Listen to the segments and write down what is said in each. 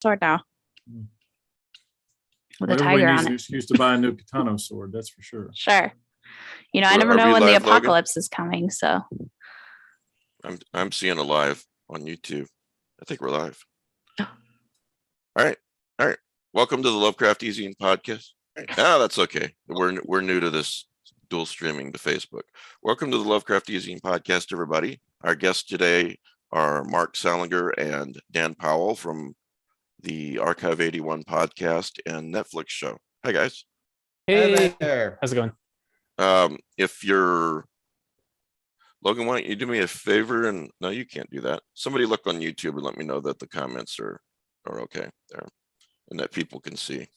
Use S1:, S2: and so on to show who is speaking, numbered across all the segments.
S1: sword now with a
S2: Everybody
S1: tiger
S2: needs
S1: on
S2: an
S1: it.
S2: excuse to buy a new katana sword, that's for sure.
S1: Sure. I never know when the apocalypse is coming, so.
S3: I'm seeing it live on YouTube. I think we're live. All right. Welcome to the Lovecraft Easy podcast. That's okay. We're new to this dual streaming to Facebook. Welcome to the Lovecraft Easy podcast, everybody. Our guests today are Mark Salinger and Dan Powell from the Archive 81 podcast and Netflix show. Hi, guys.
S4: Hey there. How's it going?
S3: If you're Logan, why don't you do me a favor? And no, you can't do that. Somebody look on YouTube and let me know that the comments are okay there and that people can see.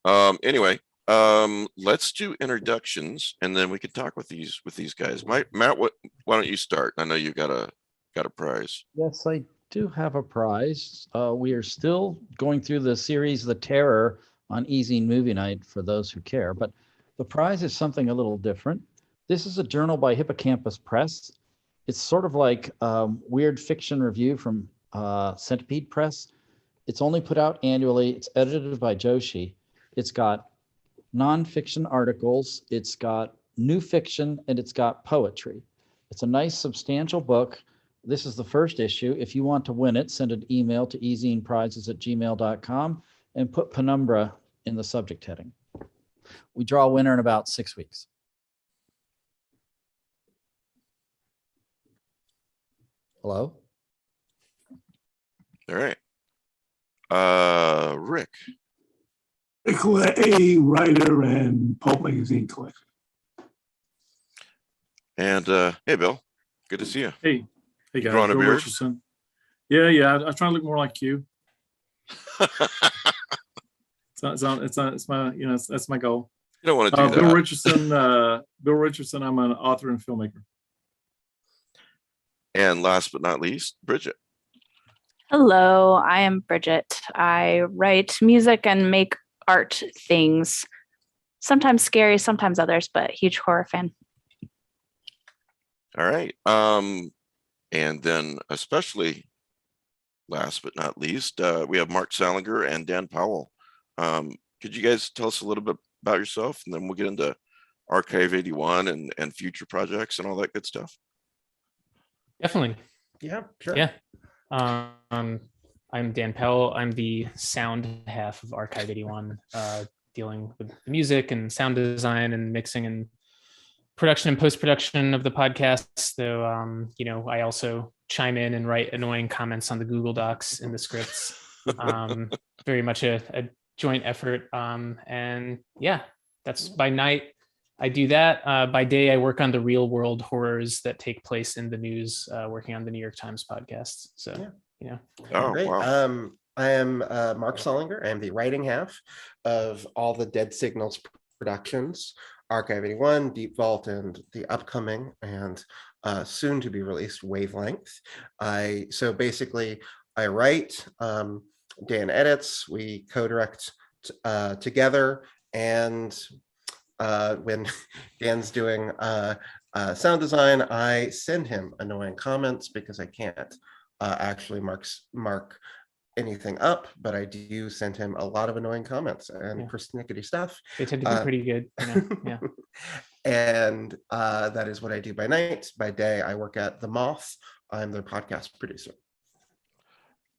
S3: Anyway, let's do introductions and then we can talk with these guys. Matt, why don't you start? I know you got a prize.
S5: Yes, I do have a prize. We are still going through the series The Terror on Easy Movie Night for those who care, but the prize is something a little different. This is a journal by Hippocampus Press. It's sort of like weird fiction review from Centipede Press. It's only put out annually. It's edited by Joshi. It's got nonfiction articles. It's got new fiction, and it's got poetry. It's a nice, substantial book. This is the first issue. If you want to win it, send an email to easyandprizes@gmail.com and put Penumbra in the subject heading. We draw a winner in about 6 weeks. Hello?
S3: All right. Rick.
S6: A writer and pulp magazine collection.
S3: And hey, Bill. Good to see you.
S2: Hey guys.
S3: Growing a
S2: Bill
S3: beard?
S2: Richardson. Yeah. I was trying to look more like you. It's my that's my goal.
S3: You don't want to do that.
S2: Bill Richardson. I'm an author and filmmaker.
S3: And last but not least, Bridget.
S1: Hello, I am Bridget. I write music and make art things. Sometimes scary, sometimes others, but huge horror fan.
S3: All right. And then especially last but not least, we have Mark Salinger and Dan Powell. Could you guys tell us a little bit about yourself, and then we'll get into Archive 81 and future projects and all that good stuff?
S4: Definitely.
S6: Yeah, sure.
S4: Yeah. I'm Dan Powell. I'm the sound half of Archive 81, dealing with the music and sound design and mixing and production and post-production of the podcast. So, I also chime in and write annoying comments on the Google Docs in the scripts. Very much a joint effort. And yeah, that's by night. I do that. By day, I work on the real world horrors that take place in the news, working on the New York Times podcast. So,
S3: Oh,
S7: great.
S3: wow.
S7: I am Mark Solinger. I am the writing half of all the Dead Signals productions, Archive 81, Deep Vault, and the upcoming and soon to be released Wavelength. So basically, I write, Dan edits, we co-direct together, and when Dan's doing sound design, I send him annoying comments because I can't actually mark anything up, but I do send him a lot of annoying comments and persnickety stuff.
S4: They tend to be pretty good. Yeah.
S7: And that is what I do by night. By day, I work at The Moth. I'm their podcast producer.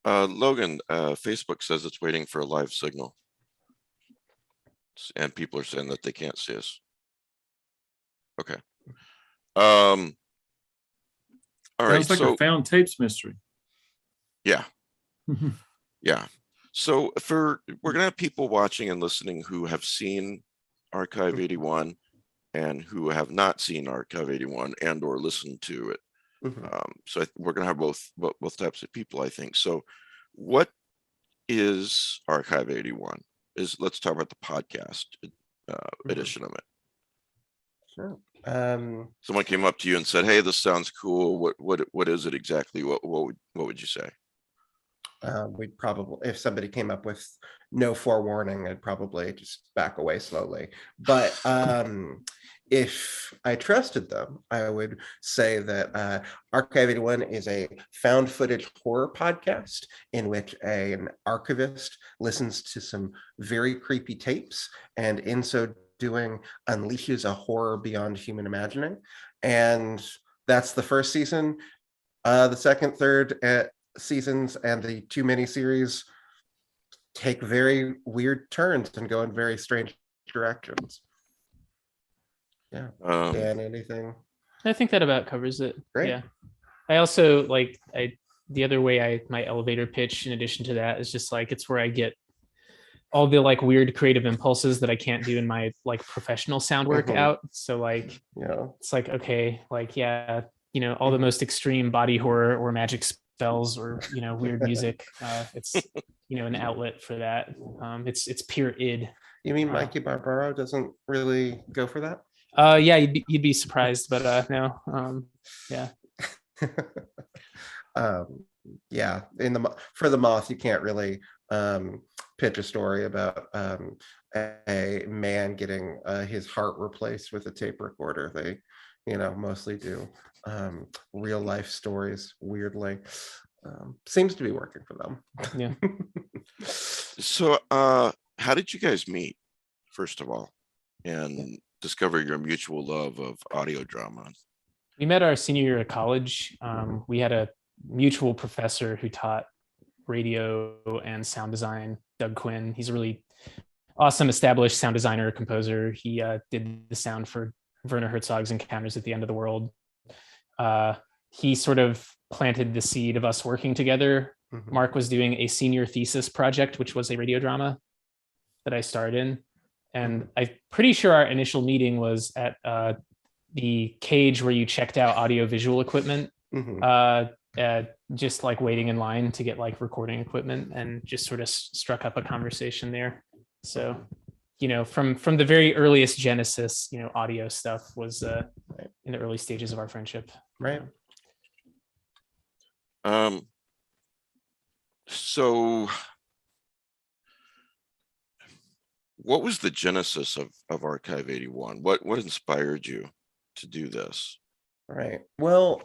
S3: Logan, Facebook says it's waiting for a live signal. And people are saying that they can't see us. Okay. All right.
S2: Sounds like a found tapes mystery.
S3: Yeah. Yeah. So we're gonna have people watching and listening who have seen Archive 81 and who have not seen Archive 81 and or listened to it. So we're gonna have both types of people, I think. So what is Archive 81? Let's talk about the podcast edition of it.
S7: Sure.
S3: Someone came up to you and said, "Hey, this sounds cool. What is it exactly? What would you say?"
S7: We'd probably, if somebody came up with no forewarning, I'd probably just back away slowly. But if I trusted them, I would say that Archive 81 is a found footage horror podcast in which an archivist listens to some very creepy tapes, and in so doing unleashes a horror beyond human imagining. And that's the first season. The second, third seasons and the two miniseries take very weird turns and go in very strange directions. Yeah. Dan, anything?
S4: I think that about covers it.
S7: Great.
S4: Yeah. I also the other way my elevator pitch in addition to that is just like, it's where I get all the like weird creative impulses that I can't do in my like professional sound work out. So like,
S7: Yeah,
S4: it's like, okay, like, yeah, all the most extreme body horror or magic spells or, weird music. It's, an outlet for that. It's pure id.
S7: You mean Mikey Barbaro doesn't really go for that?
S4: Yeah, you'd be surprised, but no. Yeah.
S7: Yeah, for the Moth, you can't really pitch a story about a man getting his heart replaced with a tape recorder. They, mostly do real life stories. Weirdly, seems to be working for them.
S4: Yeah.
S3: So, how did you guys meet, first of all, and discover your mutual love of audio drama?
S4: We met our senior year of college. We had a mutual professor who taught radio and sound design, Doug Quinn. He's a really awesome established sound designer, composer. He did the sound for Werner Herzog's Encounters at the End of the World. He sort of planted the seed of us working together.
S7: Mhm.
S4: Mark was doing a senior thesis project, which was a radio drama that I starred in. And I'm pretty sure our initial meeting was at the cage where you checked out audio visual equipment, just like waiting in line to get like recording equipment, and just sort of struck up a conversation there. So, from the very earliest genesis, audio stuff was in the early stages of our friendship.
S7: Right.
S3: So what was the genesis of Archive 81? What inspired you to do this?
S7: Right. Well,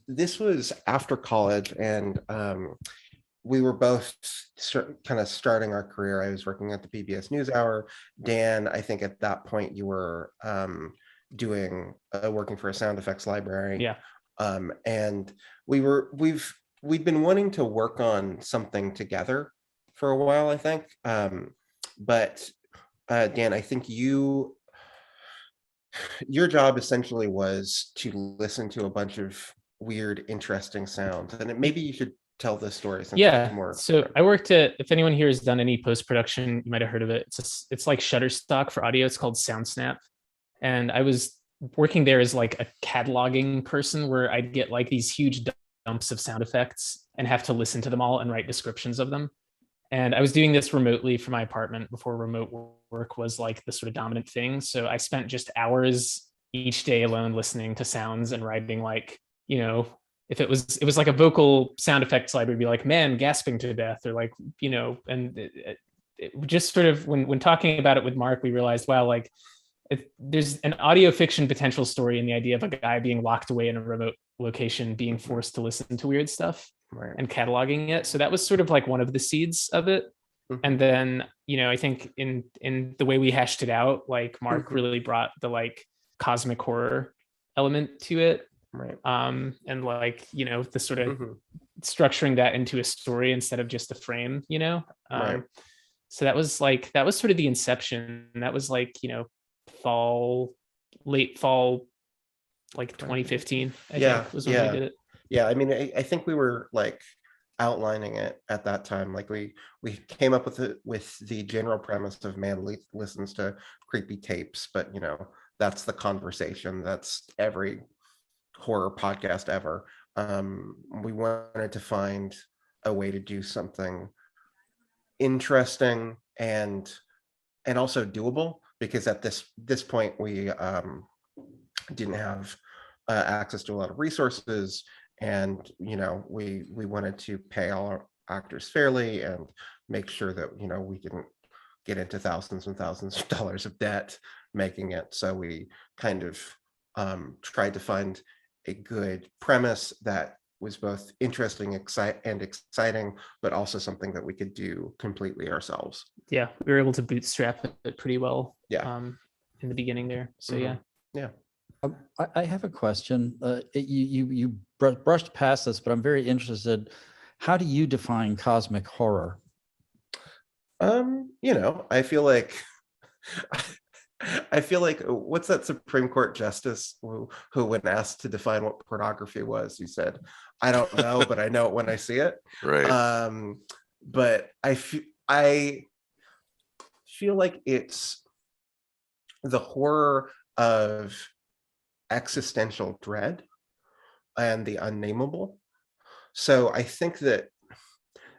S7: this was after college, and we were both kind of starting our career. I was working at the PBS NewsHour. Dan, I think at that point you were working for a sound effects library.
S4: Yeah.
S7: And we'd been wanting to work on something together for a while, I think. But Dan, I think your job essentially was to listen to a bunch of weird, interesting sounds, and maybe you should tell this story.
S4: Yeah.
S7: More.
S4: So I worked at, if anyone here has done any post-production, you might have heard of it. It's like Shutterstock for audio. It's called SoundSnap. And I was working there as like a cataloging person, where I'd get like these huge dumps of sound effects and have to listen to them all and write descriptions of them. And I was doing this remotely from my apartment before remote work was like the sort of dominant thing. So I spent just hours each day alone listening to sounds and writing like, if it was like a vocal sound effects library, be like, man gasping to death, or like, and it just sort of, when talking about it with Mark, we realized, wow, like there's an audio fiction potential story in the idea of a guy being locked away in a remote location, being forced to listen to weird stuff. Right. And cataloging it. So that was sort of like one of the seeds of it. Mm-hmm. And then, I think in the way we hashed it out, like Mark really brought the like cosmic horror element to it.
S7: Right.
S4: And like, the sort of structuring that into a story instead of just a frame,
S7: Right.
S4: So that was sort of the inception. That was like, late fall, like 2015, I think was when we did it.
S7: Yeah, I mean, I think we were like outlining it at that time. Like we came up with the general premise of man listens to creepy tapes, but that's the conversation. That's every horror podcast ever. We wanted to find a way to do something interesting and also doable, because at this point we didn't have access to a lot of resources. And we wanted to pay all our actors fairly and make sure that we didn't get into thousands and thousands of dollars of debt making it. So we kind of tried to find a good premise that was both interesting and exciting, but also something that we could do completely ourselves.
S4: Yeah, we were able to bootstrap it pretty well.
S7: Yeah.
S4: In the beginning there. So yeah.
S7: Yeah.
S5: I have a question. You brushed past this, but I'm very interested. How do you define cosmic horror?
S7: I feel like what's that Supreme Court justice who when asked to define what pornography was, he said, I don't know, but I know it when I see it.
S3: Right.
S7: But I feel like it's the horror of existential dread and the unnameable. So I think that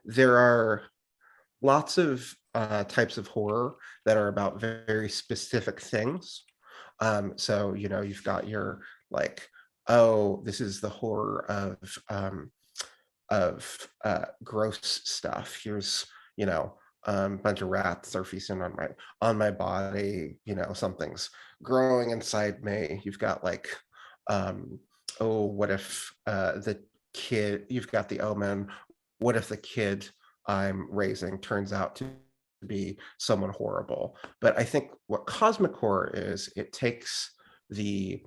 S7: there are lots of types of horror that are about very specific things. So, you've got your like, oh, this is the horror of gross stuff. Here's, a bunch of rats are feasting on my body. Something's growing inside me. You've got like, oh, what if the kid? You've got the Omen. What if the kid I'm raising turns out to be someone horrible? But I think what cosmic horror is, it takes the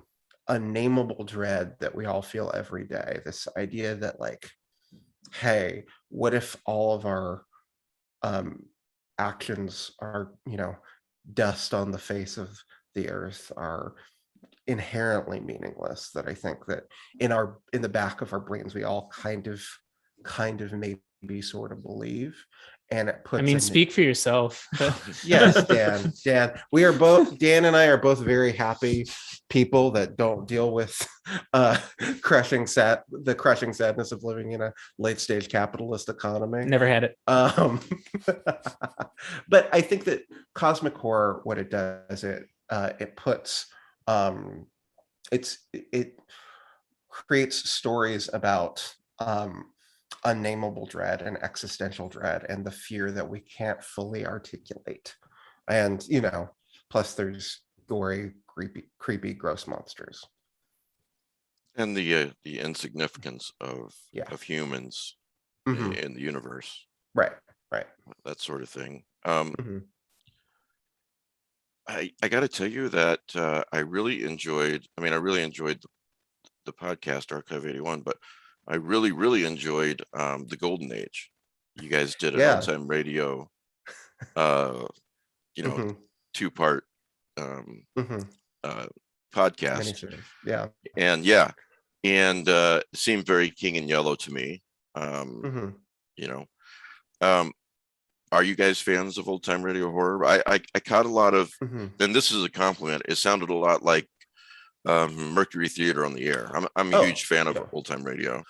S7: unnameable dread that we all feel every day. This idea that like, hey, what if all of our actions are, dust on the face of the earth, are inherently meaningless? That I think that in the back of our brains, we all kind of maybe sort of believe. And it puts
S4: speak for yourself.
S7: Yes, Dan. Dan and I are both very happy people that don't deal with the crushing sadness of living in a late stage capitalist economy.
S4: Never had it.
S7: But I think that cosmic horror, what it does, it puts it creates stories about unnameable dread and existential dread and the fear that we can't fully articulate. And plus there's gory, creepy gross monsters,
S3: And the insignificance of humans
S7: mm-hmm.
S3: in the universe.
S7: Right.
S3: That sort of thing.
S7: Mm-hmm.
S3: I got to tell you that I really enjoyed the podcast Archive 81, but I really, really enjoyed the Golden Age. You guys did an old-time radio,
S7: mm-hmm.
S3: 2-part podcast.
S7: Yeah.
S3: And it seemed very King in Yellow to me. Are you guys fans of old-time radio horror? I caught a lot of, and this is a compliment, it sounded a lot like Mercury Theater on the Air. I'm a huge fan of old-time radio.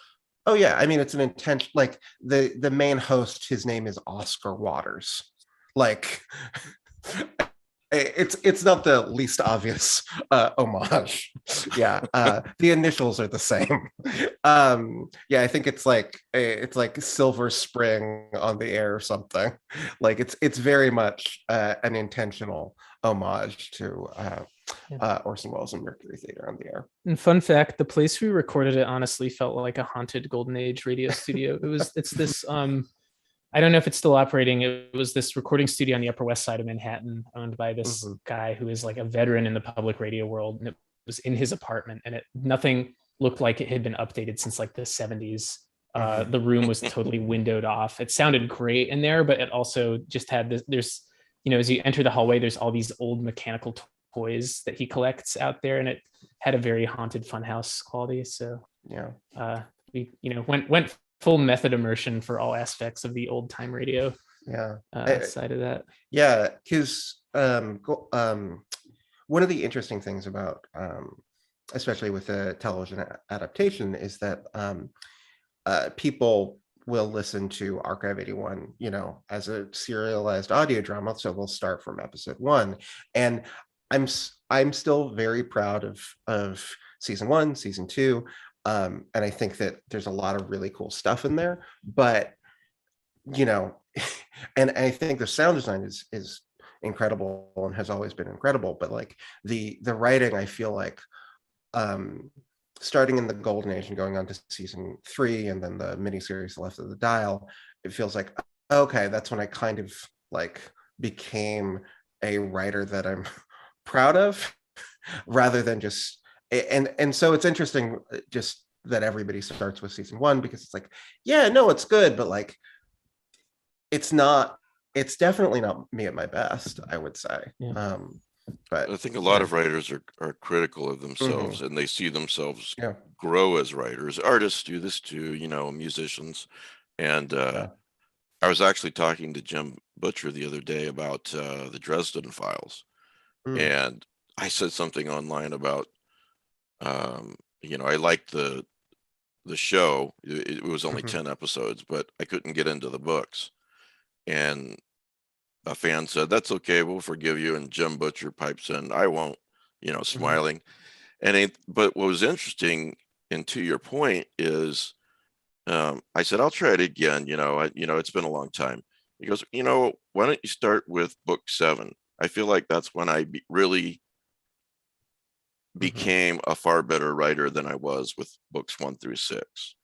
S7: Oh yeah, I mean it's an intention. Like the main host, his name is Oscar Waters. Like it's not the least obvious homage. Yeah, the initials are the same. I think it's like Silver Spring on the Air or something. Like it's very much an intentional homage to Orson Welles and Mercury Theater on the Air.
S4: And fun fact, the place we recorded it honestly felt like a haunted Golden Age radio studio. It's this I don't know if it's still operating. It was this recording studio on the Upper West Side of Manhattan, owned by this guy who is like a veteran in the public radio world, and it was in his apartment, and nothing looked like it had been updated since like the 70s. The room was totally windowed off. It sounded great in there, but it also just had this. There's as you enter the hallway, there's all these old mechanical toys that he collects out there, and it had a very haunted funhouse quality. So we went full method immersion for all aspects of the old time radio side of that.
S7: Yeah, because one of the interesting things about especially with a television adaptation is that people will listen to Archive 81 as a serialized audio drama, so we'll start from episode 1, and I'm still very proud of season 1, season 2. And I think that there's a lot of really cool stuff in there, but and I think the sound design is incredible and has always been incredible. But like the writing, I feel like starting in the golden age and going on to season 3 and then the miniseries Left of the Dial, it feels like, okay, that's when I kind of like became a writer that I'm proud of, rather than just, and so it's interesting just that everybody starts with season 1, because it's like, yeah, no, it's good, but like it's definitely not me at my best, I would say.
S4: Yeah.
S7: But
S3: I think a lot of writers are critical of themselves, and they see themselves
S7: yeah,
S3: grow as writers. Artists do this too, musicians. And I was actually talking to Jim Butcher the other day about the Dresden Files, and I said something online about, I liked the show. It was only 10 episodes, but I couldn't get into the books. And a fan said, "That's okay, we'll forgive you." And Jim Butcher pipes in, "I won't," smiling. But what was interesting, and to your point, is I said, "I'll try it again. It's been a long time." He goes, "Why don't you start with book 7? I feel like that's when I really became a far better writer than I was with books 1 through 6."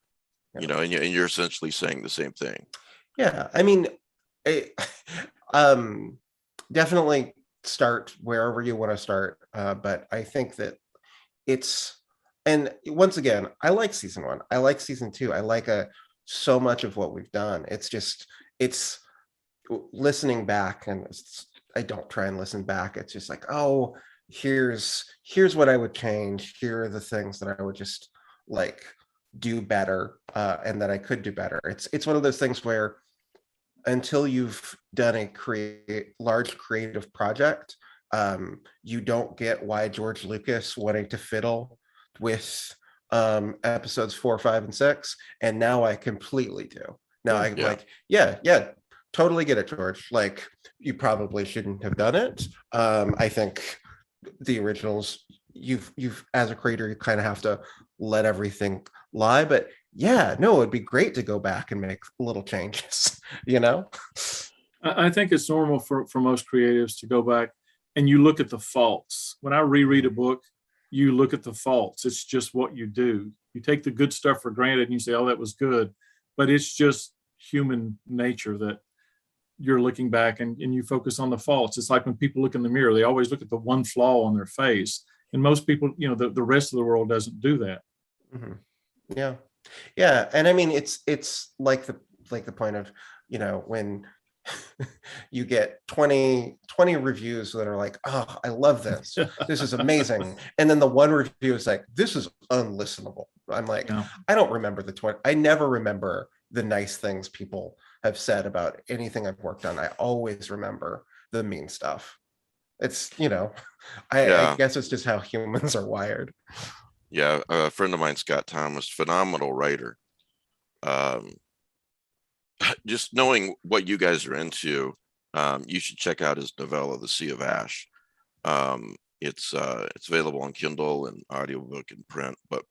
S7: Yeah.
S3: And you're essentially saying the same thing.
S7: Yeah, I mean, definitely start wherever you want to start, but I think that and once again, I like season 1, I like season 2, I like so much of what we've done. It's listening back, and I don't try and listen back. It's just like, oh, here's what I would change, here are the things that I would just like do better, and that I could do better. It's one of those things where until you've done a large creative project, you don't get why George Lucas wanting to fiddle with episodes 4, 5, and 6. And now I completely do. Now I'm like, yeah, totally get it, George. Like, you probably shouldn't have done it. I think the originals, you've as a creator, you kind of have to let everything lie. But yeah, no, it'd be great to go back and make little changes,
S2: I think it's normal for most creatives to go back and you look at the faults. When I reread a book, you look at the faults. It's just what you do. You take the good stuff for granted and you say, oh, that was good. But it's just human nature that you're looking back and you focus on the faults. It's like when people look in the mirror, they always look at the one flaw on their face. And most people, the rest of the world doesn't do that.
S7: Yeah. Yeah. And I mean, it's like the point of, when you get 20 reviews that are like, oh, I love this. This is amazing. And then the one review is like, this is unlistenable. I'm like, I don't remember the 20. I never remember the nice things people have said about anything I've worked on. I always remember the mean stuff. It's, I guess it's just how humans are wired.
S3: Yeah. A friend of mine, Scott Thomas, phenomenal writer. Just knowing what you guys are into, you should check out his novella, The Sea of Ash. It's available on Kindle and audiobook and print. But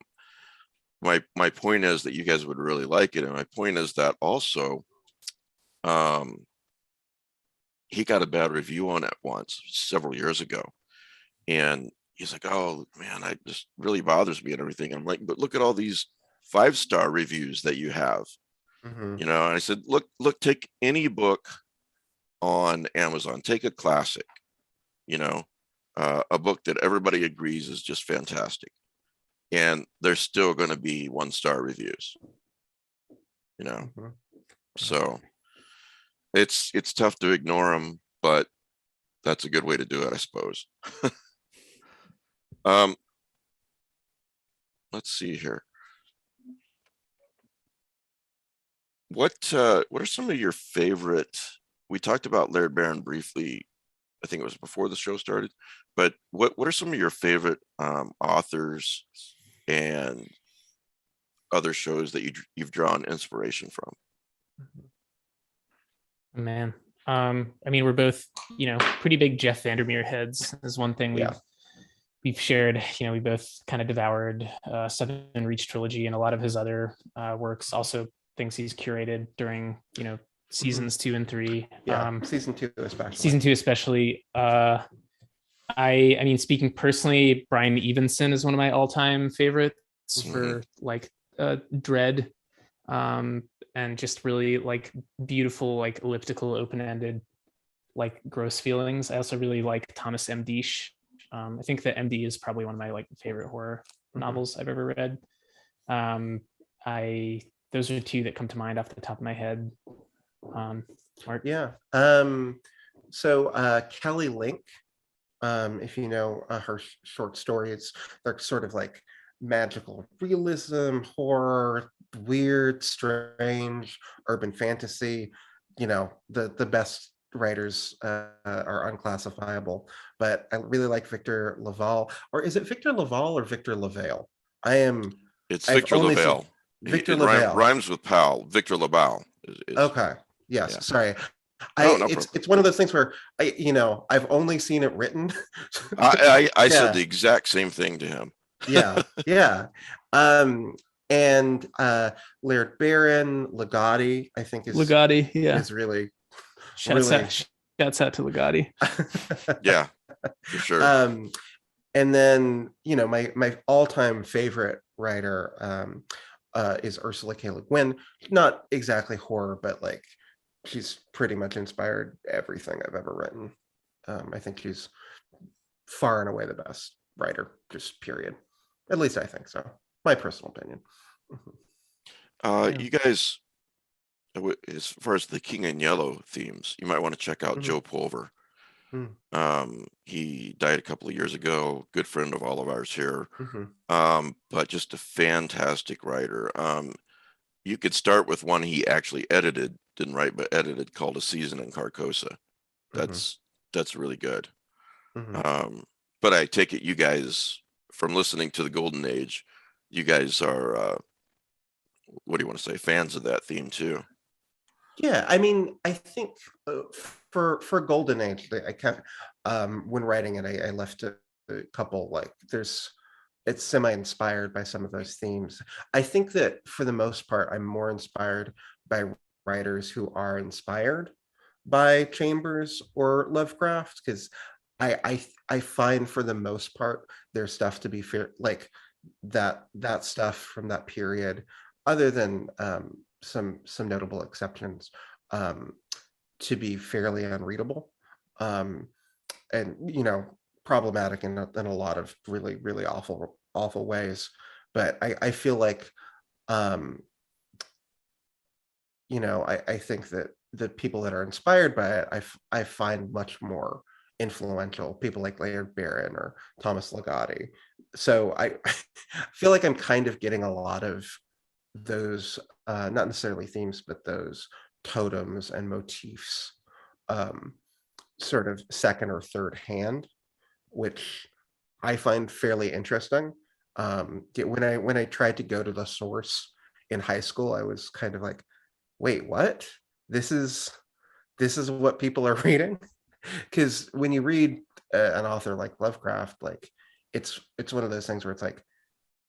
S3: my point is that you guys would really like it, and my point is that also, he got a bad review on it once several years ago, and he's like, "Oh man, it just really bothers me and everything." I'm like, "But look at all these 5-star reviews that you have." And I said, look, take any book on Amazon, take a classic, a book that everybody agrees is just fantastic, and there's still going to be 1-star reviews, so it's tough to ignore them, but that's a good way to do it, I suppose. Let's see here. What are some of your favorite? We talked about Laird Barron briefly. I think it was before the show started. But what are some of your favorite authors and other shows that you've drawn inspiration from?
S4: Man, I mean, we're both, pretty big Jeff Vandermeer heads. Is one thing we've shared. We both kind of devoured Seven Reach trilogy and a lot of his other works. Also, things he's curated during seasons 2 and 3.
S7: Yeah, season 2 especially.
S4: Season 2 especially. I mean, speaking personally, Brian Evenson is one of my all-time favorites for like dread, and just really like beautiful, like elliptical, open-ended, like gross feelings. I also really like Thomas M. Desch. I think that MD is probably one of my like favorite horror novels I've ever read. Those are two that come to mind off the top of my head. Mark?
S7: Yeah. So Kelly Link, if you know her short stories, they're sort of like magical realism, horror, weird, strange, urban fantasy. You know, the best writers are unclassifiable, but I really like Victor Laval. Or is it Victor Laval or Victor Lavale?
S3: It's
S7: I've
S3: Victor
S7: only seen
S3: Lavelle.
S7: Victor
S3: It
S7: Lavelle.
S3: rhymes with Powell. Victor Laval is
S7: Okay. Yes.
S3: Yeah.
S7: Sorry.
S3: No problem.
S7: It's one of those things where I've only seen it written.
S3: I said
S7: Yeah.
S3: the exact same thing to him.
S7: Yeah. And Laird Barron, Ligotti, I think
S4: Ligotti, yeah.
S7: is really
S4: Shouts out to Ligotti.
S3: Yeah, for sure.
S7: And then my all-time favorite writer is Ursula K. Le Guin. Not exactly horror, but like she's pretty much inspired everything I've ever written. I think she's far and away the best writer, just period. At least I think so. My personal opinion.
S3: You guys, as far as the King in Yellow themes, you might want to check out Joe Pulver. He died a couple of years ago, good friend of all of ours here, but just a fantastic writer. You could start with one he actually edited, didn't write, but edited, called A Season in Carcosa. That's really good. But I take it you guys, from listening to the Golden Age, you guys are, what do you want to say, fans of that theme too?
S7: Yeah, I mean, I think for Golden Age, I kind of, when writing it, I left a couple, like it's semi-inspired by some of those themes. I think that for the most part, I'm more inspired by writers who are inspired by Chambers or Lovecraft, because I find for the most part their stuff to be fair, like that stuff from that period, other than some notable exceptions, to be fairly unreadable, and problematic in a lot of really, really awful ways. But I feel like I think that the people that are inspired by it, I find much more influential, people like Laird Barron or Thomas Ligotti. So I feel like I'm kind of getting a lot of those, not necessarily themes, but those totems and motifs, sort of second or third hand, which I find fairly interesting. When I tried to go to the source in high school, I was kind of like, wait, what? This is what people are reading? Because when you read an author like Lovecraft, like it's one of those things where it's like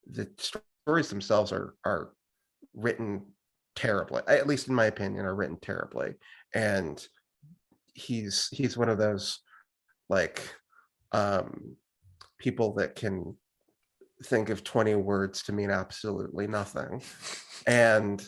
S7: the stories themselves are written terribly, at least in my opinion, are written terribly. And he's one of those like people that can think of 20 words to mean absolutely nothing. And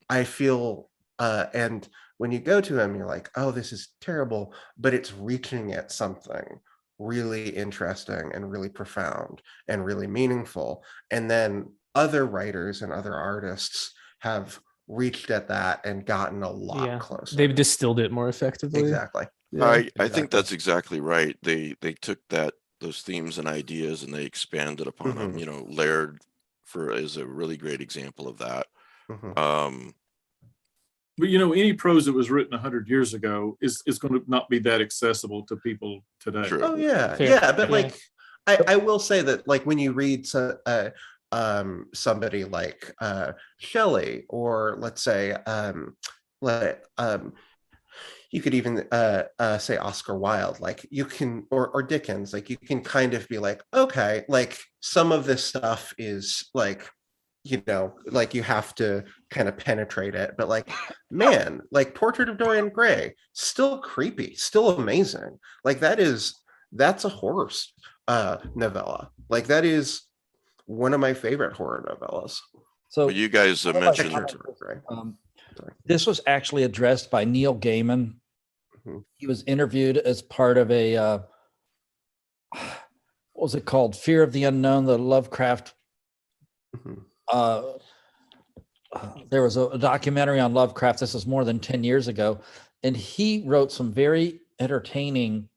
S7: I feel and when you go to him, you're like, oh, this is terrible, but it's reaching at something really interesting and really profound and really meaningful. And then other writers and other artists have reached at that and gotten a lot closer.
S4: They've distilled it more effectively.
S7: Exactly.
S3: Yeah, I think that's exactly right. They took those themes and ideas and they expanded upon them. Laird is a really great example of that.
S2: But any prose that was written 100 years ago is going to not be that accessible to people today.
S3: True.
S7: Oh yeah,
S4: Fair.
S7: yeah. But like, I will say that like when you read somebody like Shelley, or let's say you could even say Oscar Wilde, like you can, or Dickens, like you can kind of be like, okay, like some of this stuff is like like you have to kind of penetrate it. But like, man, like Portrait of Dorian Gray, still creepy, still amazing. Like that's a horror novella. Like that is one of my favorite horror novellas.
S5: So
S3: Well, you guys
S5: one of my
S3: mentioned
S7: Pictures
S5: comments,
S7: of Gray. Sorry.
S5: this was actually addressed by Neil Gaiman.
S7: Mhm.
S5: He was interviewed as part of a what was it called? Fear of the Unknown, the Lovecraft.
S7: Mhm.
S5: There was a documentary on Lovecraft. This is more than 10 years ago. And he wrote some very entertaining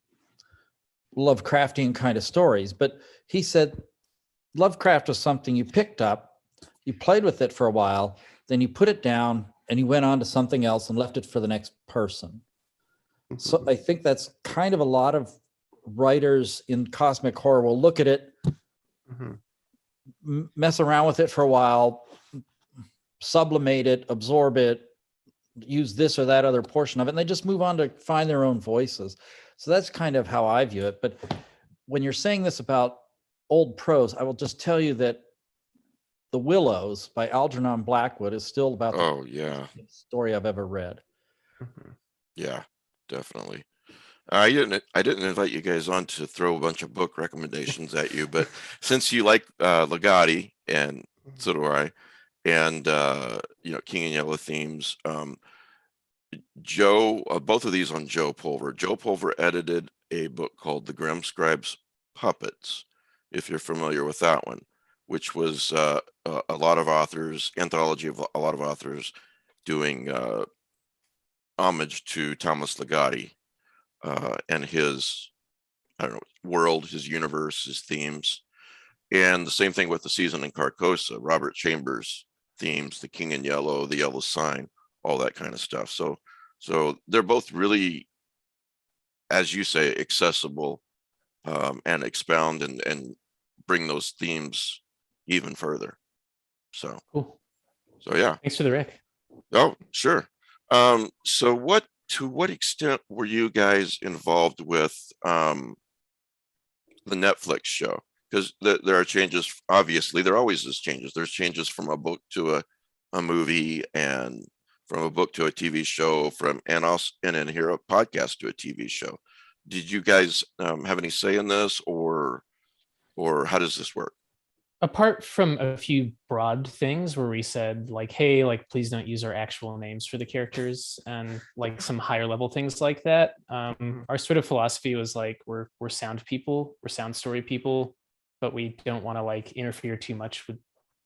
S5: Lovecraftian kind of stories. But he said Lovecraft was something you picked up, you played with it for a while, then you put it down and you went on to something else and left it for the next person. So I think that's kind of a lot of writers in cosmic horror will look at it,
S7: Mhm.
S5: mess around with it for a while, sublimate it, absorb it, use this or that other portion of it, and they just move on to find their own voices. So that's kind of how I view it. But when you're saying this about old prose, I will just tell you that The Willows by Algernon Blackwood is still about the
S3: Oh yeah,
S5: best story I've ever read.
S7: Mhm.
S3: yeah, definitely. I didn't invite you guys on to throw a bunch of book recommendations at you, but since you like Legati, and so do I, and King and Yellow themes, Joe, both of these on Joe Pulver. Joe Pulver edited a book called The Grim Scribe's Puppets, if you're familiar with that one, which was a lot of authors, anthology of a lot of authors doing homage to Thomas Legati and his, I don't know, world, his universe, his themes. And the same thing with The Season in Carcosa, Robert Chambers themes, The King in Yellow, The Yellow Sign, all that kind of stuff. So they're both really, as you say, accessible, and expound and bring those themes even further. So
S4: Cool.
S3: yeah.
S4: Thanks for the rec.
S3: Oh, sure. So to what extent were you guys involved with the Netflix show? Because there are changes, obviously, there always is changes. There's changes from a book to a movie, and from a book to a TV show, and then here a podcast to a TV show. Did you guys have any say in this, or how does this work?
S4: Apart from a few broad things where we said like, hey, like please don't use our actual names for the characters, and like some higher level things like that, our sort of philosophy was like, we're sound people, we're sound story people, but we don't want to like interfere too much with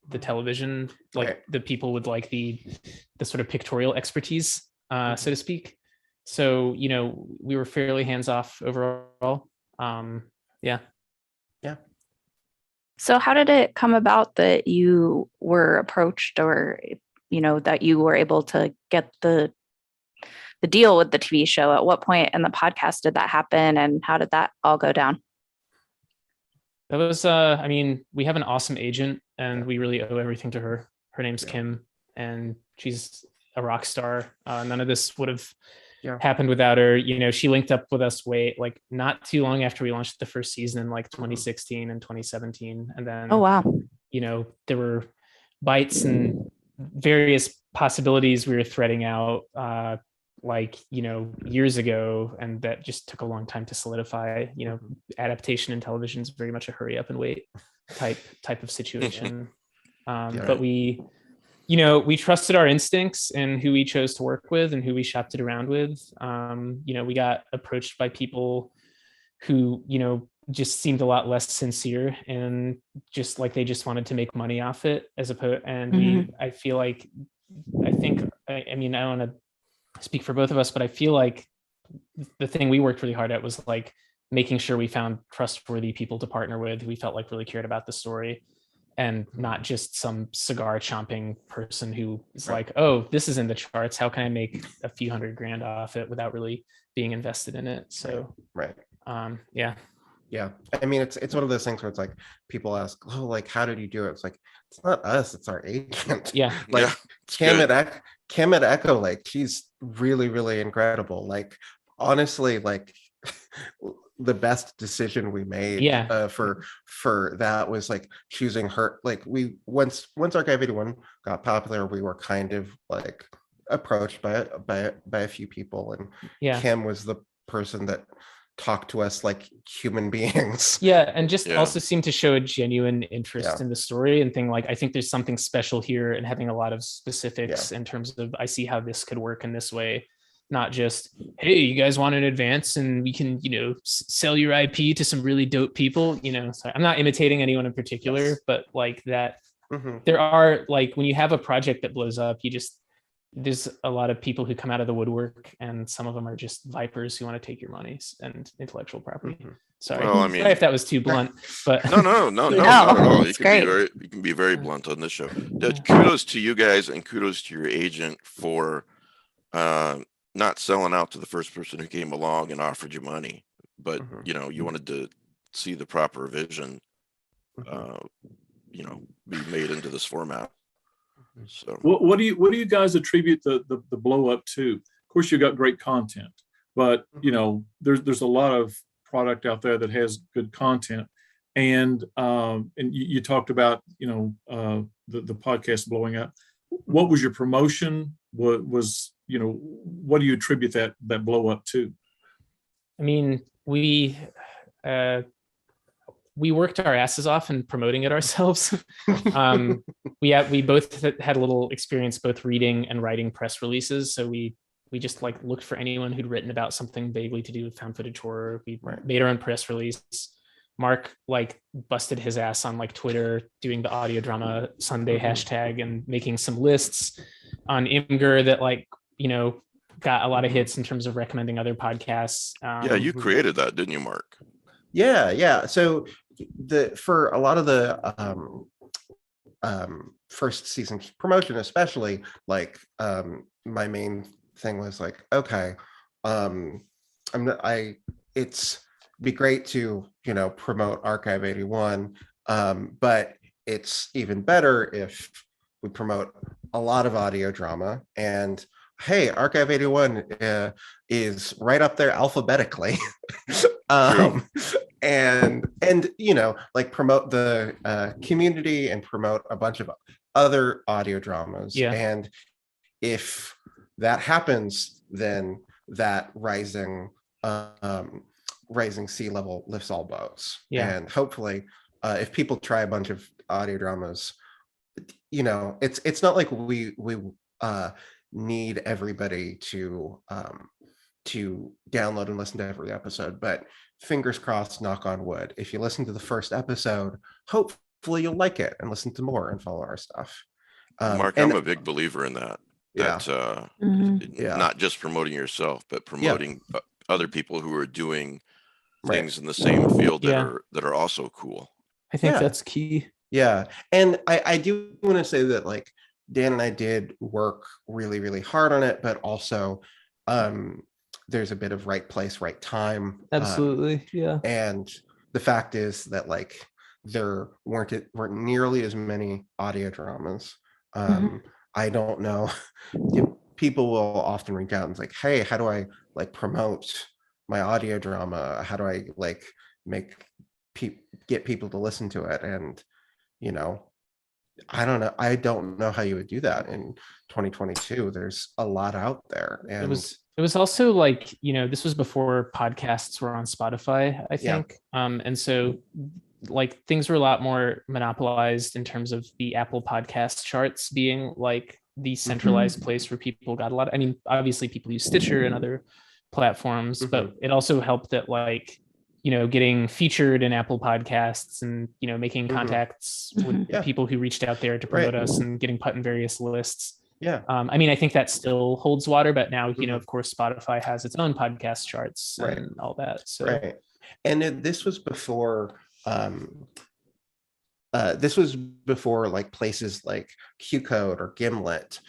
S4: the television, like
S7: Right.
S4: the people with like the sort of pictorial expertise, so to speak. So we were fairly hands off overall. Yeah.
S1: So how did it come about that you were approached, or that you were able to get the deal with the TV show? At what point in the podcast did that happen, and how did that all go down?
S4: That was we have an awesome agent, and we really owe everything to her. Her name's Kim, and she's a rock star. None of this would have happened without her. She linked up with us like not too long after we launched the first season in like 2016 and 2017. And then
S1: Oh wow.
S4: There were bites and various possibilities we were threading out years ago, and that just took a long time to solidify. Adaptation in television is very much a hurry up and wait type of situation. But we trusted our instincts and who we chose to work with and who we shopped it around with. We got approached by people who just seemed a lot less sincere, and just like they just wanted to make money off it, as opposed. And I don't want to speak for both of us, but I feel like the thing we worked really hard at was like making sure we found trustworthy people to partner with who we felt like really cared about the story, and not just some cigar chomping person who is like, oh, this is in the charts, how can I make a few $100,000 off it without really being invested in it? So
S7: Yeah. I mean, it's one of those things where it's like people ask, oh, like, how did you do it? It's like, it's not us, it's our agent.
S4: Yeah.
S7: Like Kim at Echo, like she's really, really incredible. Like, honestly, like the best decision we made.
S4: Yeah.
S7: For that was like choosing her. Like we once Archive 81 got popular, we were kind of like approached by a few people, and
S4: Yeah.
S7: Kim was the person that talked to us like human beings.
S4: Yeah, and just
S3: Yeah.
S4: also seemed to show a genuine interest
S7: Yeah.
S4: in the story and thing like, I think there's something special here and having a lot of specifics in terms of, I see how this could work in this way, not just, hey, you guys want an advance and we can, sell your IP to some really dope people, so I'm not imitating anyone in particular,
S7: Yes.
S4: but like that,
S7: Mhm.
S4: there are like, when you have a project that blows up, there's a lot of people who come out of the woodwork, and some of them are just vipers who want to take your money and intellectual property.
S7: Mhm.
S4: Sorry,
S3: Well, I mean-
S4: sorry if that was too blunt, but
S3: No,
S1: No,
S3: not at all.
S1: it's great.
S3: You can be very blunt on this show. Kudos to you guys, and kudos to your agent for not selling out to the first person who came along and offered you money, but
S7: Mhm.
S3: you wanted to see the proper vision,
S7: Mhm.
S3: be made into this format. So
S2: What do you guys attribute the blow up to? Of course, you got great content, but there's a lot of product out there that has good content, and you talked about the podcast blowing up. What was your promotion? What do you attribute that blow up to?
S4: I mean, we worked our asses off in promoting it ourselves. We both had a little experience both reading and writing press releases, so we just like looked for anyone who'd written about something vaguely to do with found footage horror. We made our own press release. Mark like busted his ass on like Twitter doing the audio drama Sunday hashtag and making some lists on Imgur that got a lot of hits in terms of recommending other podcasts.
S3: yeah, you created that, didn't you, Mark?
S7: Yeah. So for a lot of the first season promotion, especially, like my main thing was like, okay, it's be great to promote Archive 81, but it's even better if we promote a lot of audio drama. And hey, Archive 81 is right up there alphabetically. And like promote the community and promote a bunch of other audio dramas.
S4: Yeah.
S7: And if that happens, then that rising sea level lifts all boats.
S4: Yeah.
S7: And hopefully if people try a bunch of audio dramas, it's not like we need everybody to download and listen to every episode, but fingers crossed, knock on wood, if you listen to the first episode, hopefully you'll like it and listen to more and follow our stuff.
S3: Mark, I'm a big believer in that.
S7: Yeah.
S3: Not just promoting yourself, but promoting other people who are doing things in the same field that are also cool.
S4: I think that's key.
S7: Yeah. And I do want to say that like Dan and I did work really, really hard on it, but also there's a bit of right place, right time.
S4: Absolutely. Yeah.
S7: And the fact is that like there weren't nearly as many audio dramas. I don't know. People will often reach out and it's like, hey, how do I like promote my audio drama? How do I like get people to listen to it? And I don't know. I don't know how you would do that in 2022. There's a lot out there. And
S4: it was also like, this was before podcasts were on Spotify, I think. And so like things were a lot more monopolized in terms of the Apple podcast charts being like the centralized place where people got a lot. I mean, obviously people use Stitcher and other platforms, but it also helped that like, getting featured in Apple Podcasts and, making contacts with people who reached out there to promote us and getting put in various lists.
S7: Yeah.
S4: I mean, I think that still holds water, but now, of course, Spotify has its own podcast charts and all that. So,
S7: and this was before, like places like QCode or Gimlet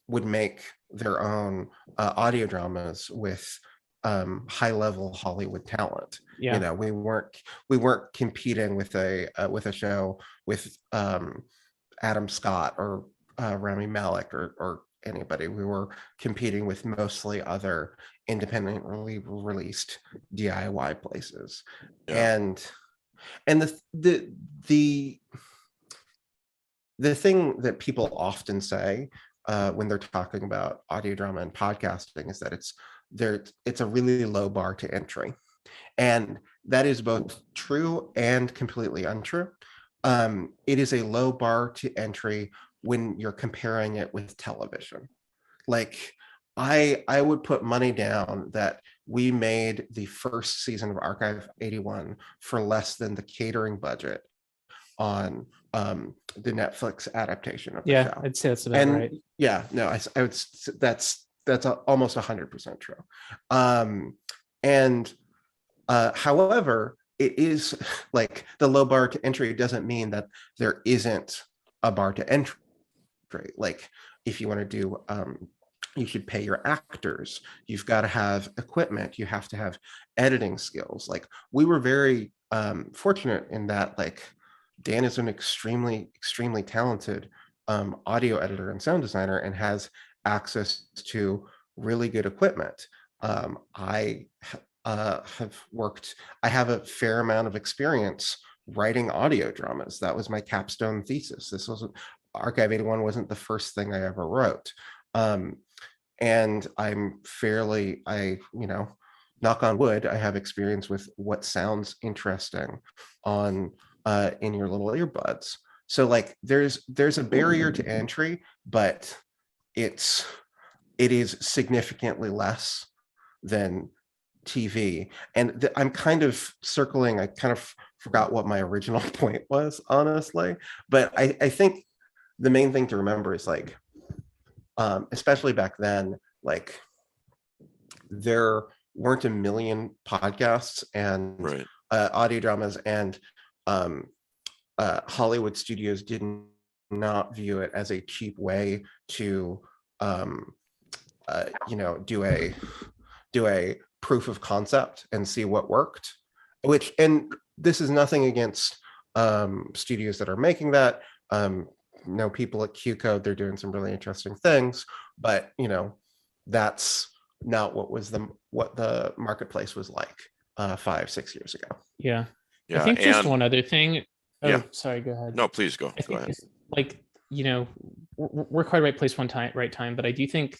S7: would make their own audio dramas with high level Hollywood talent. We weren't competing with a show with Adam Scott or Rami Malek or anybody. We were competing with mostly other independently released DIY places.
S3: Yeah.
S7: And the thing that people often say when they're talking about audio drama and podcasting is that it's a really low bar to entry. And that is both true and completely untrue. It is a low bar to entry when you're comparing it with television. Like, I would put money down that we made the first season of Archive 81 for less than the catering budget on the Netflix adaptation of the
S4: Yeah,
S7: show.
S4: I'd say that's about
S7: And
S4: right.
S7: yeah, no, I would. That's almost 100% true. And however, it is like the low bar to entry doesn't mean that there isn't a bar to entry. Like, if you want to do, you should pay your actors. You've got to have equipment. You have to have editing skills. Like, we were very fortunate in that, like, Dan is an extremely talented audio editor and sound designer and has access to really good equipment. I have a fair amount of experience writing audio dramas. That was my capstone thesis. This wasn't Archive 81 wasn't the first thing I ever wrote. And I'm fairly, knock on wood, I have experience with what sounds interesting on in your little earbuds. So, like, there's a barrier to entry, but it is significantly less than TV. And I'm kind of circling, I kind of forgot what my original point was, honestly. But I think the main thing to remember is, like, especially back then, like, there weren't a million podcasts and
S3: Right.
S7: Audio dramas, and Hollywood studios did not view it as a cheap way to do a proof of concept and see what worked. And this is nothing against studios that are making that. People at Q Code, they're doing some really interesting things, but that's not what the marketplace was like 5-6 years ago.
S4: Yeah.
S3: Yeah.
S4: I think just
S3: and-
S4: one other thing. Oh,
S3: Yeah.
S4: sorry, go ahead.
S3: No, please go.
S4: I
S3: Go
S4: think
S3: ahead.
S4: it's, like, we're quite right place, right time, but I do think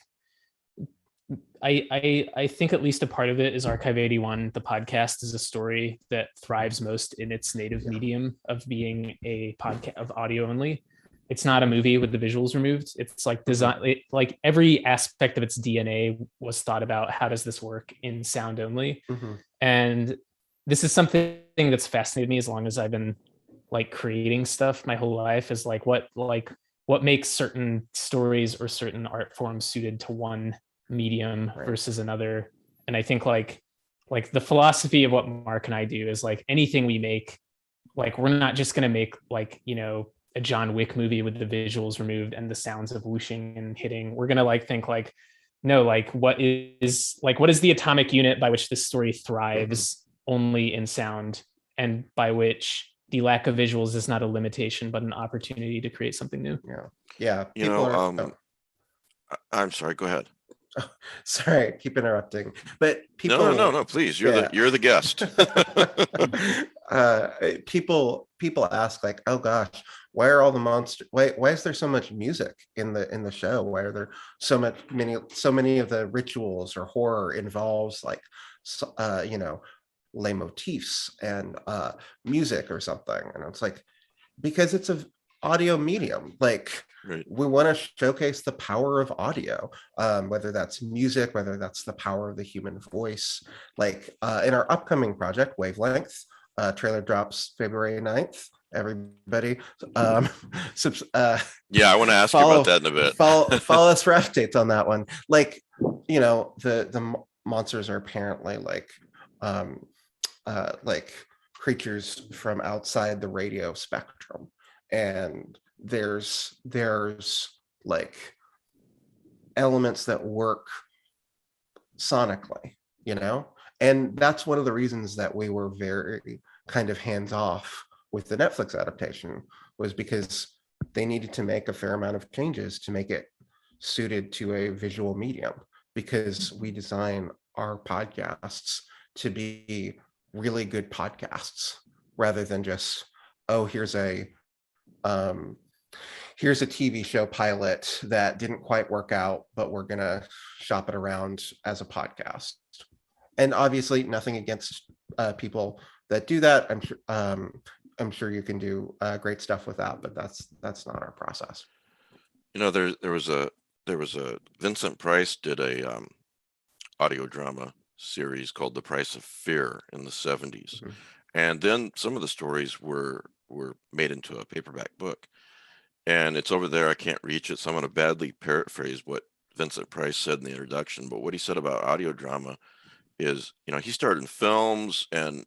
S4: I think at least a part of it is Archive 81. The podcast is a story that thrives most in its native medium of being a podcast of audio only. It's not a movie with the visuals removed. It's like design, like every aspect of its DNA was thought about. How does this work in sound only?
S7: Mhm.
S4: And this is something that's fascinated me as long as I've been, like, creating stuff my whole life, is like what makes certain stories or certain art forms suited to one medium versus another. And I think like the philosophy of what Mark and I do is, like, anything we make, like, we're not just going to make, like, a John Wick movie with the visuals removed and the sounds of whooshing and hitting. We're going to, like, think like, no, like, what is the atomic unit by which this story thrives only in sound, and by which the lack of visuals is not a limitation but an opportunity to create something new.
S7: Yeah.
S3: I'm sorry, go ahead.
S7: Sorry, keep interrupting, but people.
S3: No, please. You're the guest.
S7: People ask, like, oh gosh, why are all the monsters? Why is there so much music in the show? Why are there so many of the rituals or horror involves, like, leitmotifs and music or something? And it's like, because it's an audio medium. Like,
S3: right.
S7: We want to showcase the power of audio, whether that's music, whether that's the power of the human voice. Like, in our upcoming project, Wavelength, trailer drops February 9th. Everybody,
S3: I want to ask you about that in a bit.
S7: follow us for updates on that one. Like, the monsters are apparently like creatures from outside the radio spectrum, and there's like elements that work sonically, and that's one of the reasons that we were very kind of hands off with the Netflix adaptation, was because they needed to make a fair amount of changes to make it suited to a visual medium, because we design our podcasts to be really good podcasts rather than just, oh, here's a TV show pilot that didn't quite work out, but we're gonna shop it around as a podcast. And obviously, nothing against people that do that. I'm sure you can do great stuff with that, but that's not our process.
S3: There was a Vincent Price did a audio drama series called The Price of Fear in the 70s.
S7: Mhm.
S3: And then some of the stories were made into a paperback book. And it's over there. I can't reach it. So I'm going to badly paraphrase what Vincent Price said in the introduction. But what he said about audio drama is, he started in films and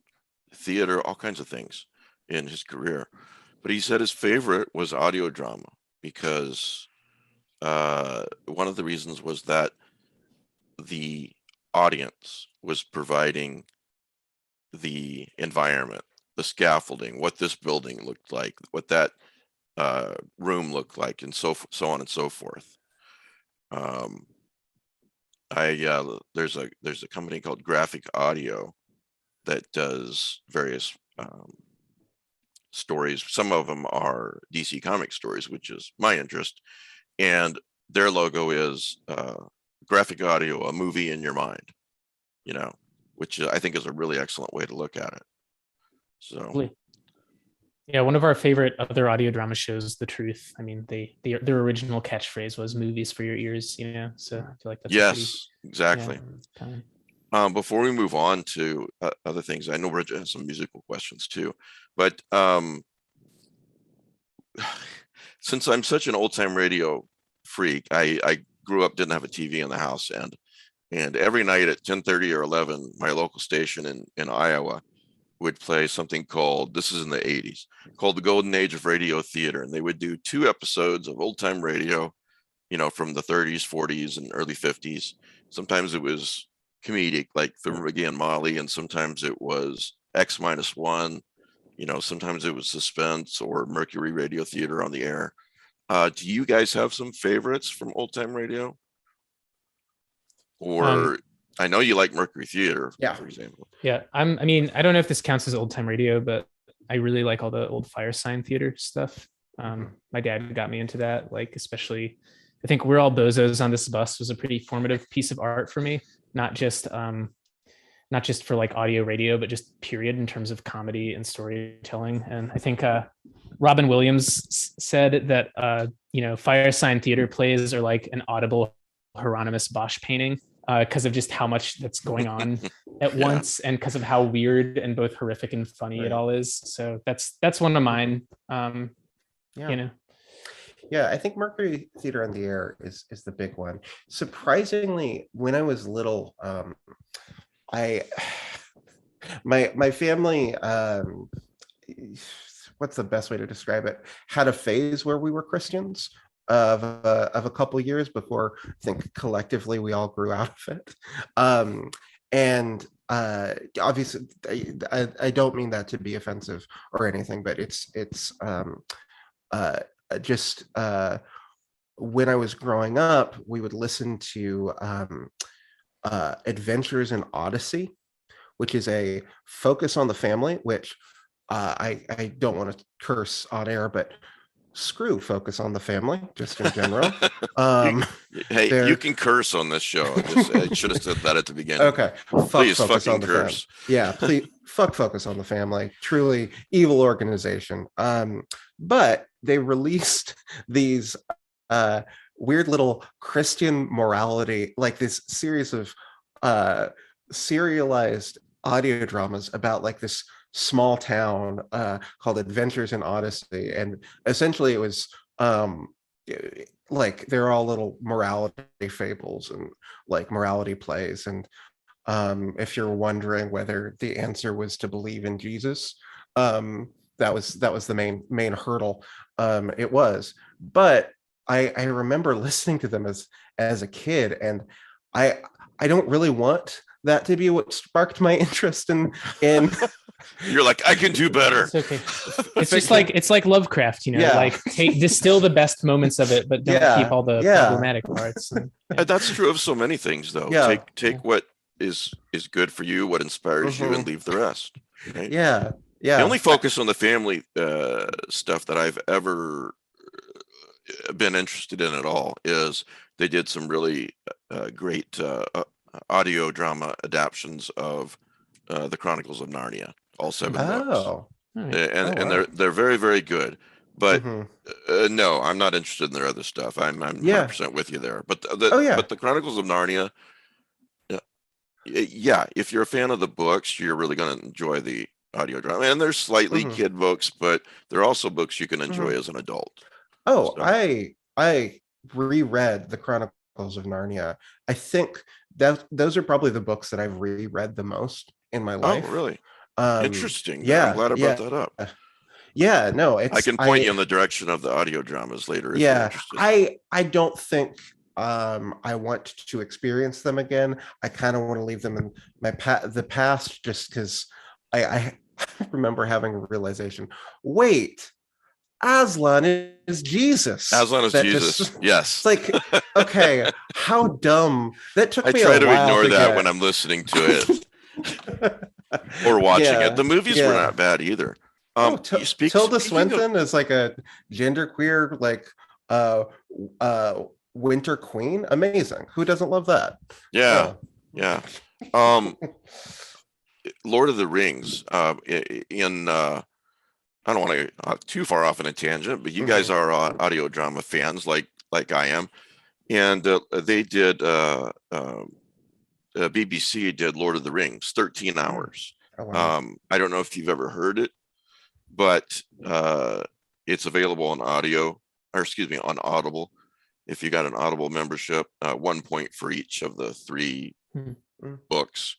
S3: theater, all kinds of things in his career. But he said his favorite was audio drama because one of the reasons was that the audience was providing the environment, the scaffolding, what this building looked like, what that room looked like, and so on and so forth. There's a company called Graphic Audio that does various stories. Some of them are DC comic stories, which is my interest, and their logo is Graphic Audio, a movie in your mind, which I think is a really excellent way to look at it. So
S4: yeah, one of our favorite other audio drama shows, The Truth. I mean, their original catchphrase was "movies for your ears," so I feel like that's
S3: yes, exactly.
S4: Yeah,
S3: before we move on to other things, I know Bridget has some musical questions too, but since I'm such an old time radio freak, I grew up, didn't have a TV in the house, and every night at 10:30 or 11, my local station in Iowa would play something called, this is in the 80s, called The Golden Age of Radio Theater. And they would do 2 episodes of old time radio, from the 30s, 40s, and early 50s. Sometimes it was comedic, like the McGee and Molly, and sometimes it was X-1. Sometimes it was suspense or Mercury Radio Theater on the air. Do you guys have some favorites from old time radio? Or I know you like Mercury Theater, for example.
S4: Yeah, I don't know if this counts as old time radio, but I really like all the old Fire Sign Theater stuff. My dad got me into that, especially, I think We're All Bozos on This Bus was a pretty formative piece of art for me, not just for audio radio, but just period in terms of comedy and storytelling. And I think Robin Williams said that Fire Sign Theater plays are like an audible Hieronymus Bosch painting, because of just how much that's going on at once, and because of how weird and both horrific and funny it all is. So that's one of mine.
S7: Yeah, I think Mercury Theater on the Air is the big one. Surprisingly, when I was little, my family, what's the best way to describe it, had a phase where we were Christians of a couple of years before I think collectively we all grew out of it. And obviously I don't mean that to be offensive or anything, but it's just when I was growing up, we would listen to Adventures in Odyssey, which is a focus on the family, which I don't want to curse on air, but screw Focus on the Family, just in general.
S3: Hey, you can curse on this show. I should have said that at the beginning.
S7: Okay.
S3: Please fucking curse.
S7: Yeah, please fuck Focus on the Family. Truly evil organization. But they released these weird little Christian morality, like this series of serialized audio dramas about this small town called Adventures in Odyssey, and essentially it was they're all little morality fables and morality plays, and if you're wondering whether the answer was to believe in Jesus, that was the main hurdle. It was, but I remember listening to them as a kid, and I don't really want that to be what sparked my interest in
S3: You're like, I can do better.
S4: It's okay. It's just it's like Lovecraft, distill the best moments of it, but don't keep all the problematic parts.
S3: That's true of so many things, though.
S7: Yeah.
S3: Take what is good for you, what inspires you, and leave the rest. Right?
S7: Yeah.
S3: The only focus on the family stuff that I've ever been interested in at all is they did some really great audio drama adaptions of the Chronicles of Narnia, all 7 books.
S7: Oh.
S3: And
S7: wow.
S3: they're very, very good. But
S7: Mhm.
S3: no, I'm not interested in their other stuff. I'm
S7: Yeah.
S3: 100% with you there. But
S7: yeah.
S3: but the Chronicles of Narnia, yeah, if you're a fan of the books, you're really going to enjoy the audio drama. And they're slightly kid books, but they're also books you can enjoy as an adult.
S7: Oh,
S3: So-
S7: I reread the Chronicles of Narnia. I think that those are probably the books that I've reread the most in my life.
S3: Oh, really? Interesting.
S7: Yeah,
S3: I'm glad I brought that up.
S7: Yeah, no,
S3: I can point you in the direction of the audio dramas later if you're interested.
S7: I don't think I want to experience them again. I kind of want to leave them in the past, just because I remember having a realization. Wait, Aslan is Jesus.
S3: Aslan is Jesus. Yes.
S7: It's like, okay, how dumb. That took
S3: I
S7: me
S3: try
S7: a
S3: to
S7: while
S3: ignore
S7: to
S3: that
S7: get.
S3: when I'm listening to it or watching it. The movies were not bad either.
S7: Tilda
S3: speaking
S7: Swinton is like a genderqueer, like winter queen. Amazing. Who doesn't love that?
S3: Yeah. Lord of the Rings, in I don't want to too far off in a tangent, but you guys are audio drama fans like I am. And they did BBC did Lord of the Rings, 13 hours.
S7: Oh, wow.
S3: I don't know if you've ever heard it, but it's available on on Audible. If you got an Audible membership, 1 point for each of the 3 books.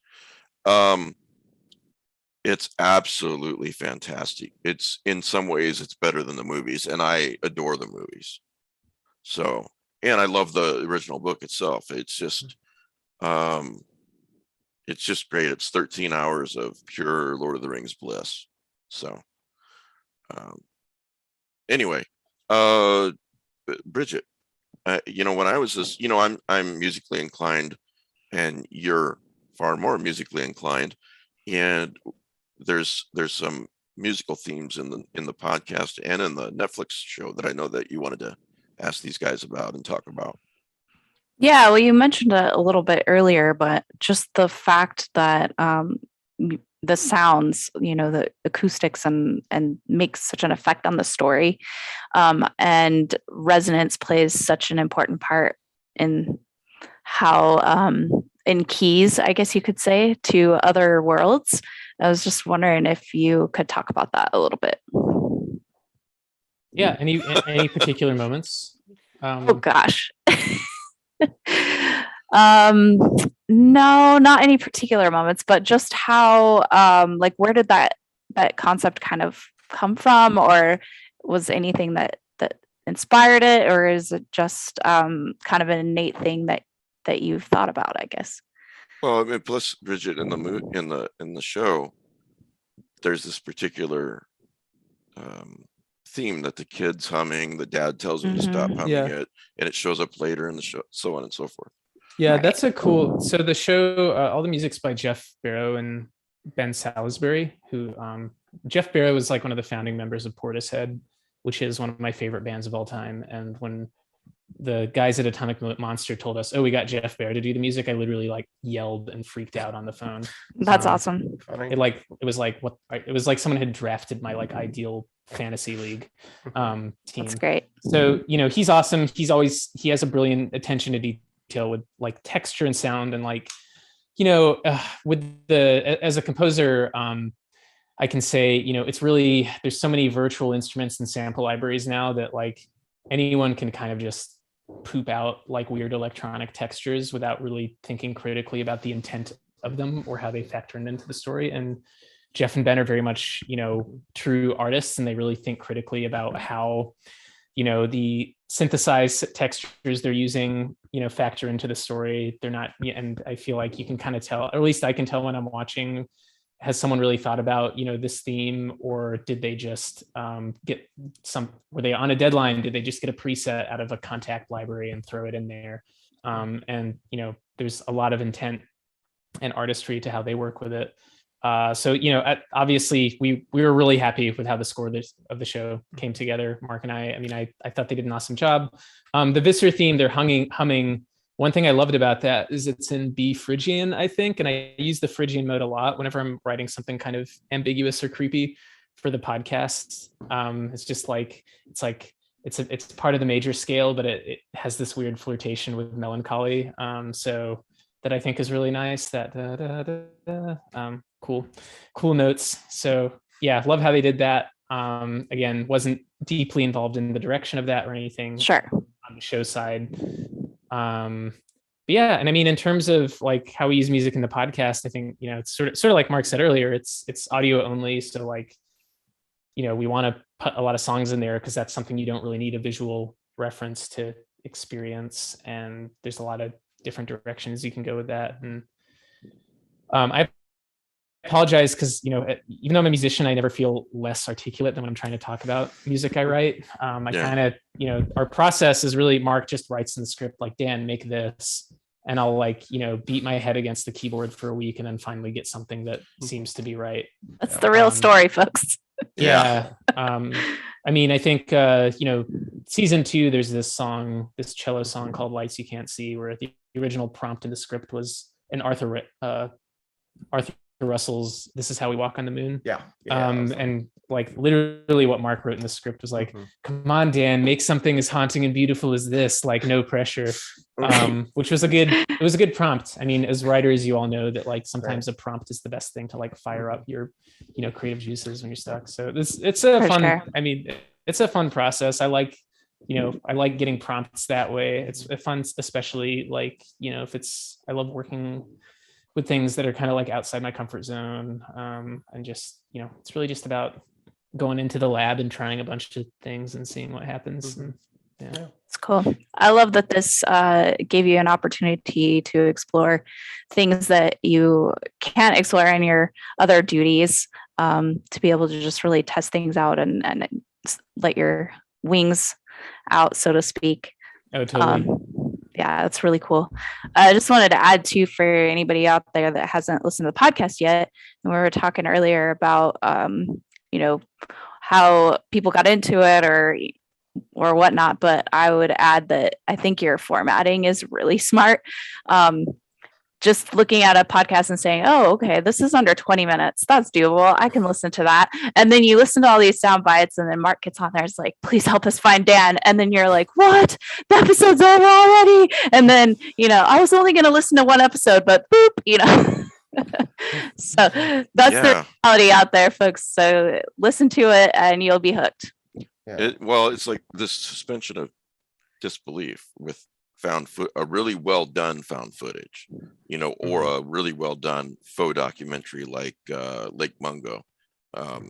S3: It's absolutely fantastic. It's in some ways it's better than the movies, and I adore the movies. So, and I love the original book itself. It's just great. It's 13 hours of pure Lord of the Rings bliss. So, anyway, Bridget, when I was this, I'm musically inclined, and you're far more musically inclined, and there's some musical themes in the podcast and in the Netflix show that I know that you wanted to ask these guys about and talk about.
S1: Yeah, well, you mentioned it a little bit earlier, but just the fact that the sounds, the acoustics and makes such an effect on the story, and resonance plays such an important part in how in keys, I guess you could say, to other worlds. I was just wondering if you could talk about that a little bit.
S4: Yeah. Any particular moments?
S1: Oh gosh. No, not any particular moments, but just how where did that concept kind of come from, or was anything that inspired it, or is it just kind of an innate thing that you've thought about, I guess?
S3: Well, I mean, plus Bridget, in the show, there's this particular theme that the kid's humming, the dad tells him to stop humming it, and it shows up later in the show, so on and so forth.
S4: Yeah, right. That's a cool. So the show, all the music's by Jeff Barrow and Ben Salisbury, who Jeff Barrow was like one of the founding members of Portishead, which is one of my favorite bands of all time. And when the guys at Atomic Monster told us, "Oh, we got Jeff Barrow to do the music," I literally like yelled and freaked out on the phone.
S1: That's awesome.
S4: It was like someone had drafted my like ideal fantasy league team.
S1: That's great.
S4: So he's awesome. He has a brilliant attention to detail with like texture and sound, and like as a composer, I can say it's really, there's so many virtual instruments and sample libraries now that like anyone can kind of just poop out like weird electronic textures without really thinking critically about the intent of them or how they factor into the story. And Jeff and Ben are very much, true artists, and they really think critically about how, the synthesized textures they're using, factor into the story. They're not, and I feel like you can kind of tell, or at least I can tell when I'm watching, has someone really thought about, this theme, or did they just were they on a deadline? Did they just get a preset out of a contact library and throw it in there? And, there's a lot of intent and artistry to how they work with it. So, you know, obviously we were really happy with how the score of the show came together. Mark and I mean, I thought they did an awesome job. The Visser theme, they're humming. One thing I loved about that is it's in B Phrygian, I think. And I use the Phrygian mode a lot whenever I'm writing something kind of ambiguous or creepy for the podcast. It's just like, it's part of the major scale, but it has this weird flirtation with melancholy. So that I think is really nice. That cool notes. So yeah, love how they did that. Again, wasn't deeply involved in the direction of that or anything.
S1: Sure.
S4: On the show side. But yeah, and I mean, in terms of like how we use music in the podcast, I think, you know, it's sort of like Mark said earlier, it's audio only. So like, you know, we want to put a lot of songs in there because that's something you don't really need a visual reference to experience. And there's a lot of different directions you can go with that. And I apologize because, you know, even though I'm a musician, I never feel less articulate than when I'm trying to talk about music I write. I kind of, you know, our process is really Mark just writes in the script like, Dan, make this. And I'll like, you know, beat my head against the keyboard for a week and then finally get something that seems to be right.
S1: That's the real story, folks.
S4: Yeah. I mean, I think, you know, season 2, there's this cello song called Lights You Can't See, where the original prompt in the script was an Arthur Russell's This Is How We Walk on the Moon.
S7: Yeah.
S4: And like literally what Mark wrote in the script was like, come on, Dan, make something as haunting and beautiful as this, like no pressure. Which was a good prompt. I mean, as writers, you all know that like sometimes a prompt is the best thing to like fire up your, you know, creative juices when you're stuck. So it's a fun, sure. I mean, it's a fun process. I like getting prompts that way. It's fun, especially like, you know, I love working with things that are kind of like outside my comfort zone. And just, you know, it's really just about going into the lab and trying a bunch of things and seeing what happens. And, yeah.
S1: It's cool. I love that this gave you an opportunity to explore things that you can't explore in your other duties, to be able to just really test things out and let your wings out, so to speak.
S4: Oh, totally.
S1: Yeah, that's really cool. I just wanted to add too, for anybody out there that hasn't listened to the podcast yet, and we were talking earlier about, you know, how people got into it or whatnot, but I would add that I think your formatting is really smart. Just looking at a podcast and saying, oh, okay, this is under 20 minutes. That's doable. I can listen to that. And then you listen to all these sound bites and then Mark gets on there. It's like, please help us find Dan. And then you're like, what? The episode's over already. And then, you know, I was only going to listen to one episode, but boop, you know. So that's the reality out there, folks. So listen to it and you'll be hooked.
S3: It's like this suspension of disbelief with a really well done found footage, you know, or a really well done faux documentary like Lake Mungo. Have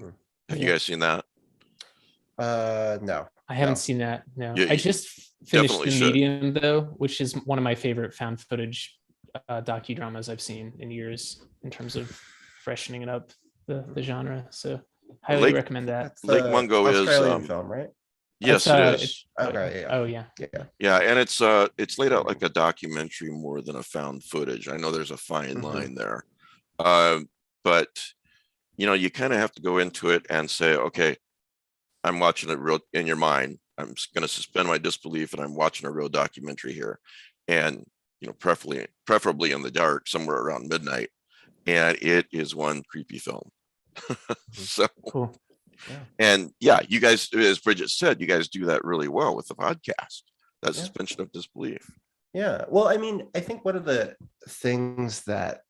S3: you guys seen that?
S7: No,
S4: I haven't seen that. No,
S3: Yeah,
S4: I just finished The
S3: should.
S4: Medium though, which is one of my favorite found footage docudramas I've seen in years in terms of freshening it up the genre. So highly recommend that.
S3: Lake Mungo
S7: Australian
S3: is
S7: film, right?
S3: Yes, it is.
S7: Okay.
S4: Oh yeah.
S3: Yeah, and it's laid out like a documentary more than a found footage. I know there's a fine line there, but you know, you kind of have to go into it and say, okay, I'm watching it real in your mind. I'm going to suspend my disbelief, and I'm watching a real documentary here, and you know, preferably in the dark, somewhere around midnight, and it is one creepy film. So
S4: cool.
S7: Yeah.
S3: And yeah, you guys, as Bridget said, you guys do that really well with the podcast. That suspension of disbelief.
S7: Yeah. Well, I mean, I think one of the things that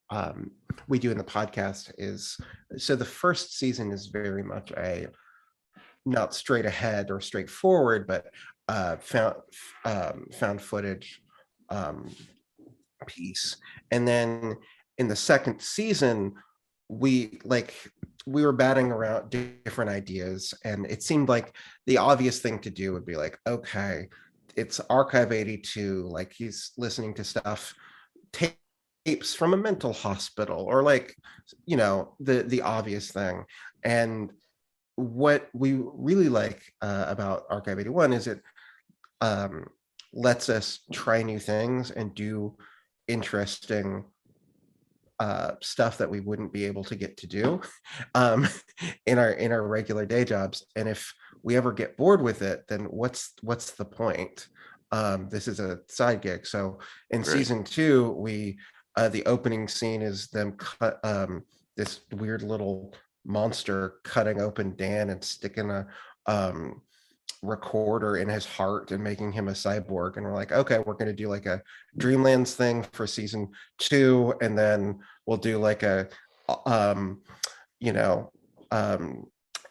S7: we do in the podcast is, so the first season is very much a not straight ahead or straightforward, but found footage piece. And then in the second season, we were batting around different ideas, and it seemed like the obvious thing to do would be like, okay, it's Archive 82, like he's listening to stuff, tapes from a mental hospital, or like, you know, the obvious thing. And what we really like about Archive 81 is it lets us try new things and do interesting stuff that we wouldn't be able to get to do um, in our regular day jobs. And if we ever get bored with it, then what's the point? This is a side gig. So in season 2, we the opening scene is them cut this weird little monster cutting open Dan and sticking a recorder in his heart and making him a cyborg. And we're like, okay, we're going to do like a Dreamlands thing for season 2, and then we'll do like a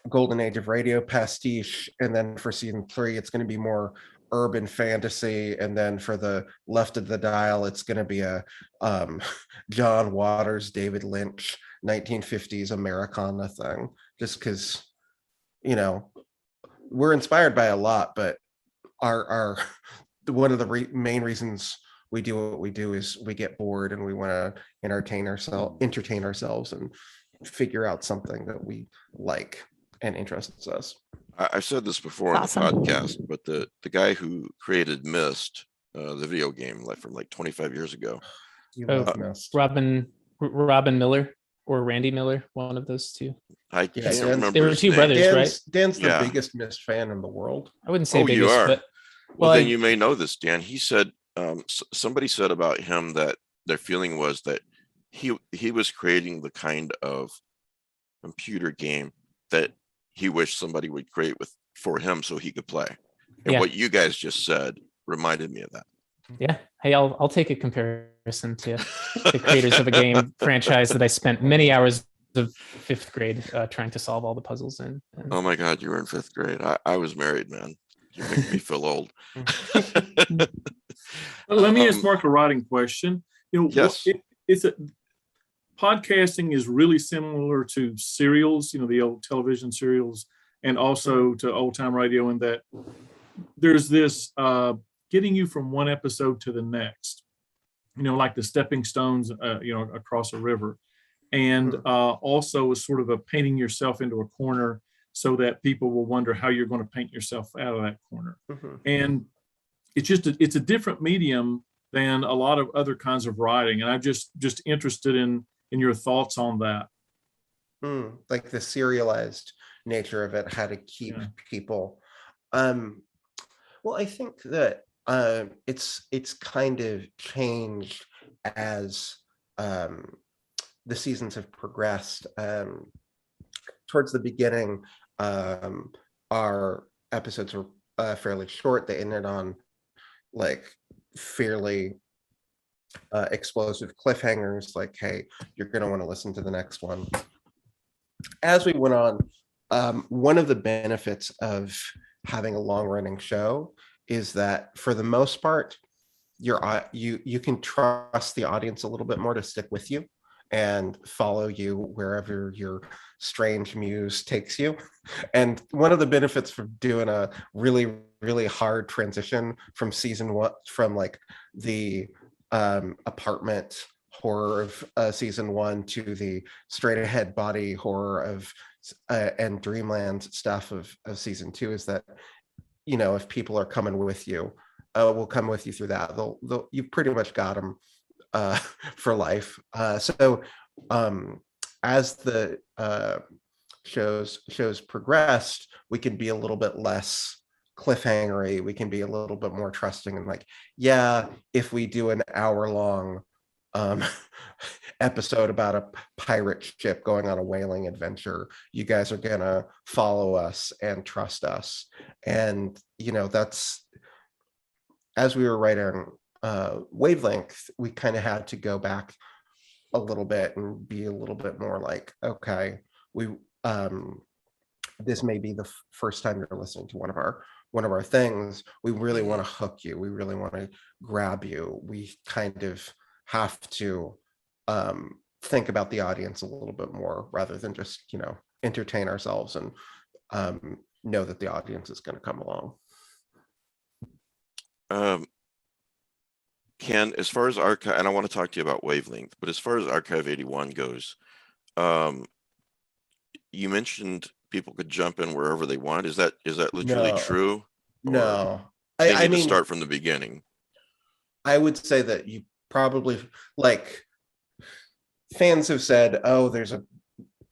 S7: golden age of radio pastiche, and then for season 3 it's going to be more urban fantasy, and then for the left of the dial it's going to be a John Waters, David Lynch 1950s Americana thing, just because we're inspired by a lot, but our one of the main reasons we do what we do is we get bored and we want to entertain ourselves and figure out something that we like and interests us.
S3: I've said this before on the podcast, but the guy who created Myst, the video game, like from like 25 years ago,
S4: Robin Miller or Randy Miller, one of those two.
S3: I can't remember.
S4: They were two brothers, right?
S7: Dan's the biggest Myst fan in the world.
S4: I wouldn't say biggest,
S3: you are.
S4: But
S3: well, then you may know this, Dan. He said somebody said about him that their feeling was that he was creating the kind of computer game that he wished somebody would create for him so he could play. And what you guys just said reminded me of that.
S4: Yeah. Hey, I'll take a comparison to the creators of a game franchise that I spent many hours of 5th grade trying to solve all the puzzles in.
S3: Oh my God, you were in 5th grade. I was married, man. You make me feel old.
S2: Let me ask Mark a writing question.
S3: Yes.
S2: Podcasting is really similar to serials, the old television serials, and also to old time radio, in that there's this getting you from one episode to the next, like the stepping stones, across a river. And also is sort of a painting yourself into a corner so that people will wonder how you're going to paint yourself out of that corner. And it's a different medium than a lot of other kinds of writing. And I'm just interested in your thoughts on that.
S7: Like the serialized nature of it, how to keep people. Well, I think that it's kind of changed as the seasons have progressed. Towards the beginning, our episodes were fairly short. They ended on like fairly explosive cliffhangers, like, hey, you're going to want to listen to the next one. As we went on, one of the benefits of having a long-running show is that for the most part, you can trust the audience a little bit more to stick with you and follow you wherever your strange muse takes you. And one of the benefits from doing a really, really hard transition from season 1, from like the apartment horror of season 1 to the straight ahead body horror of and Dreamland stuff of season 2, is that if people are coming with you, we'll come with you through that. You've pretty much got them for life. So as the shows progressed, we can be a little bit less cliffhangery. We can be a little bit more trusting and like, if we do an hour-long episode about a pirate ship going on a whaling adventure, you guys are gonna follow us and trust us. And that's, as we were writing Wavelength, we kind of had to go back a little bit and be a little bit more like, okay, we this may be the first time you're listening to one of our things. We really want to hook you. We really want to grab you. We kind of have to think about the audience a little bit more rather than just entertain ourselves and know that the audience is going to come along.
S3: Ken, as far as archive, and I want to talk to you about Wavelength, but as far as Archive 81 goes, you mentioned people could jump in wherever they want. Is that literally true?
S7: No,
S3: I mean, start from the beginning.
S7: I would say that you probably, like, fans have said, oh, there's a,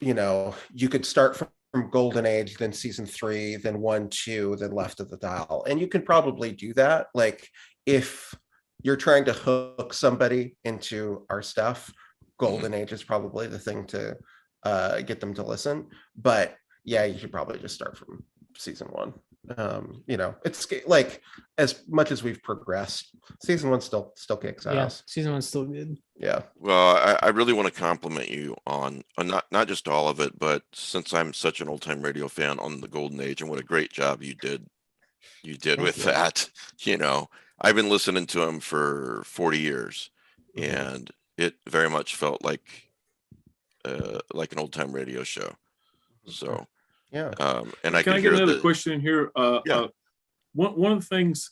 S7: you could start from Golden Age, then season 3, then 1, 2, then Left of the Dial. And you can probably do that. Like if you're trying to hook somebody into our stuff, Golden Age is probably the thing to get them to listen. But yeah, you should probably just start from season 1. It's like as much as we've progressed, season 1 still kicks ass.
S4: Season 1's still good.
S7: Yeah.
S3: Well, I really want to compliment you on not just all of it, but since I'm such an old time radio fan, on the Golden Age, and what a great job you did with that. I've been listening to him for 40 years, and it very much felt like an old time radio show. So
S7: yeah.
S3: And I
S2: can I get another question in here?
S3: Yeah.
S2: One of the things,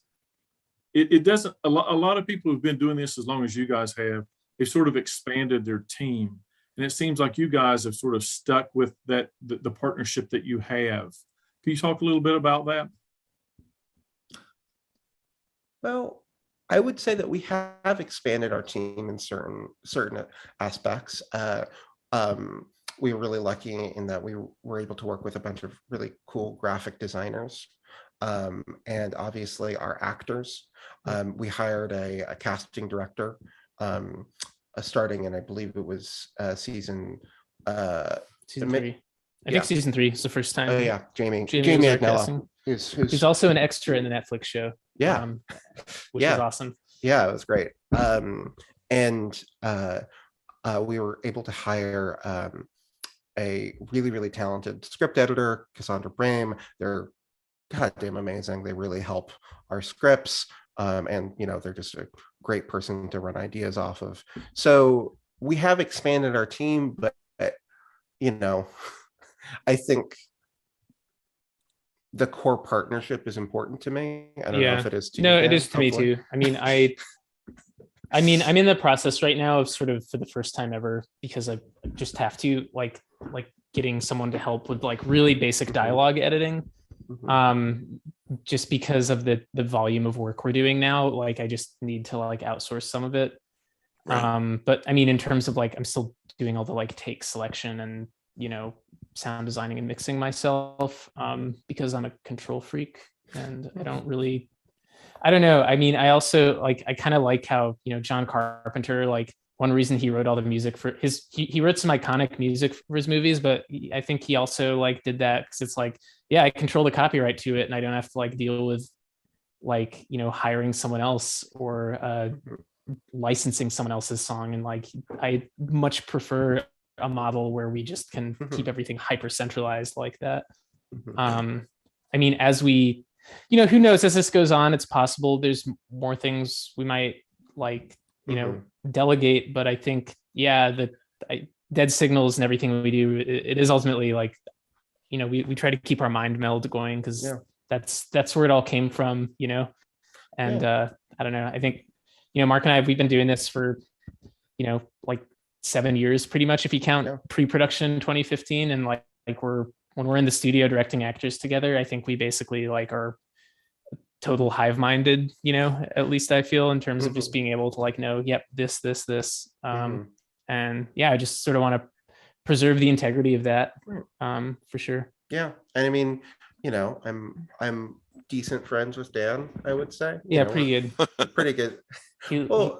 S2: it doesn't, a lot of people who've been doing this as long as you guys have, they've sort of expanded their team. And it seems like you guys have sort of stuck with that, the partnership that you have. Can you talk a little bit about that?
S7: Well, I would say that we have expanded our team in certain aspects. We were really lucky in that we were able to work with a bunch of really cool graphic designers, and obviously our actors. We hired a casting director, starting in, I believe it was season
S4: 3. I think season 3 is the first time.
S7: Oh yeah, Jamie
S4: Agnella,
S7: Agnella, who's
S4: also an extra in the Netflix show.
S7: Yeah,
S4: which is awesome.
S7: Yeah, it was great. And we were able to hire a really, really talented script editor, Cassandra Brame. They're goddamn amazing. They really help our scripts. And they're just a great person to run ideas off of. So we have expanded our team, but I think the core partnership is important to me. I don't know if it is to you.
S4: No, it is to me too. I mean, I'm in the process right now of sort of, for the first time ever, because I just have to like getting someone to help with like really basic dialogue editing. Just because of the volume of work we're doing now, like I just need to like outsource some of it. Right. But I mean, in terms of like, I'm still doing all the like take selection and sound designing and mixing myself, because I'm a control freak and I don't know. I mean, I also I kind of like how, John Carpenter, like one reason he wrote all the music for he wrote some iconic music for his movies, but I think he also like did that because it's like, yeah, I control the copyright to it and I don't have to like deal with like, hiring someone else or licensing someone else's song. And like, I much prefer a model where we just can keep everything hyper centralized like that. I mean, as we, who knows, as this goes on, it's possible there's more things we might like, delegate, but I think, dead signals and everything we do, it is ultimately like, we try to keep our mind meld going because that's where it all came from, and I don't know. I think, Mark and I, we've been doing this for, like 7 years pretty much, if you count pre-production 2015, and like when we're in the studio directing actors together, I think we basically like are total hive minded, at least I feel, in terms of just being able to like know, this. And I just sort of want to preserve the integrity of that, for sure. Yeah.
S7: And I mean, I'm decent friends with Dan, I would say.
S4: Yeah, pretty good.
S7: Pretty good.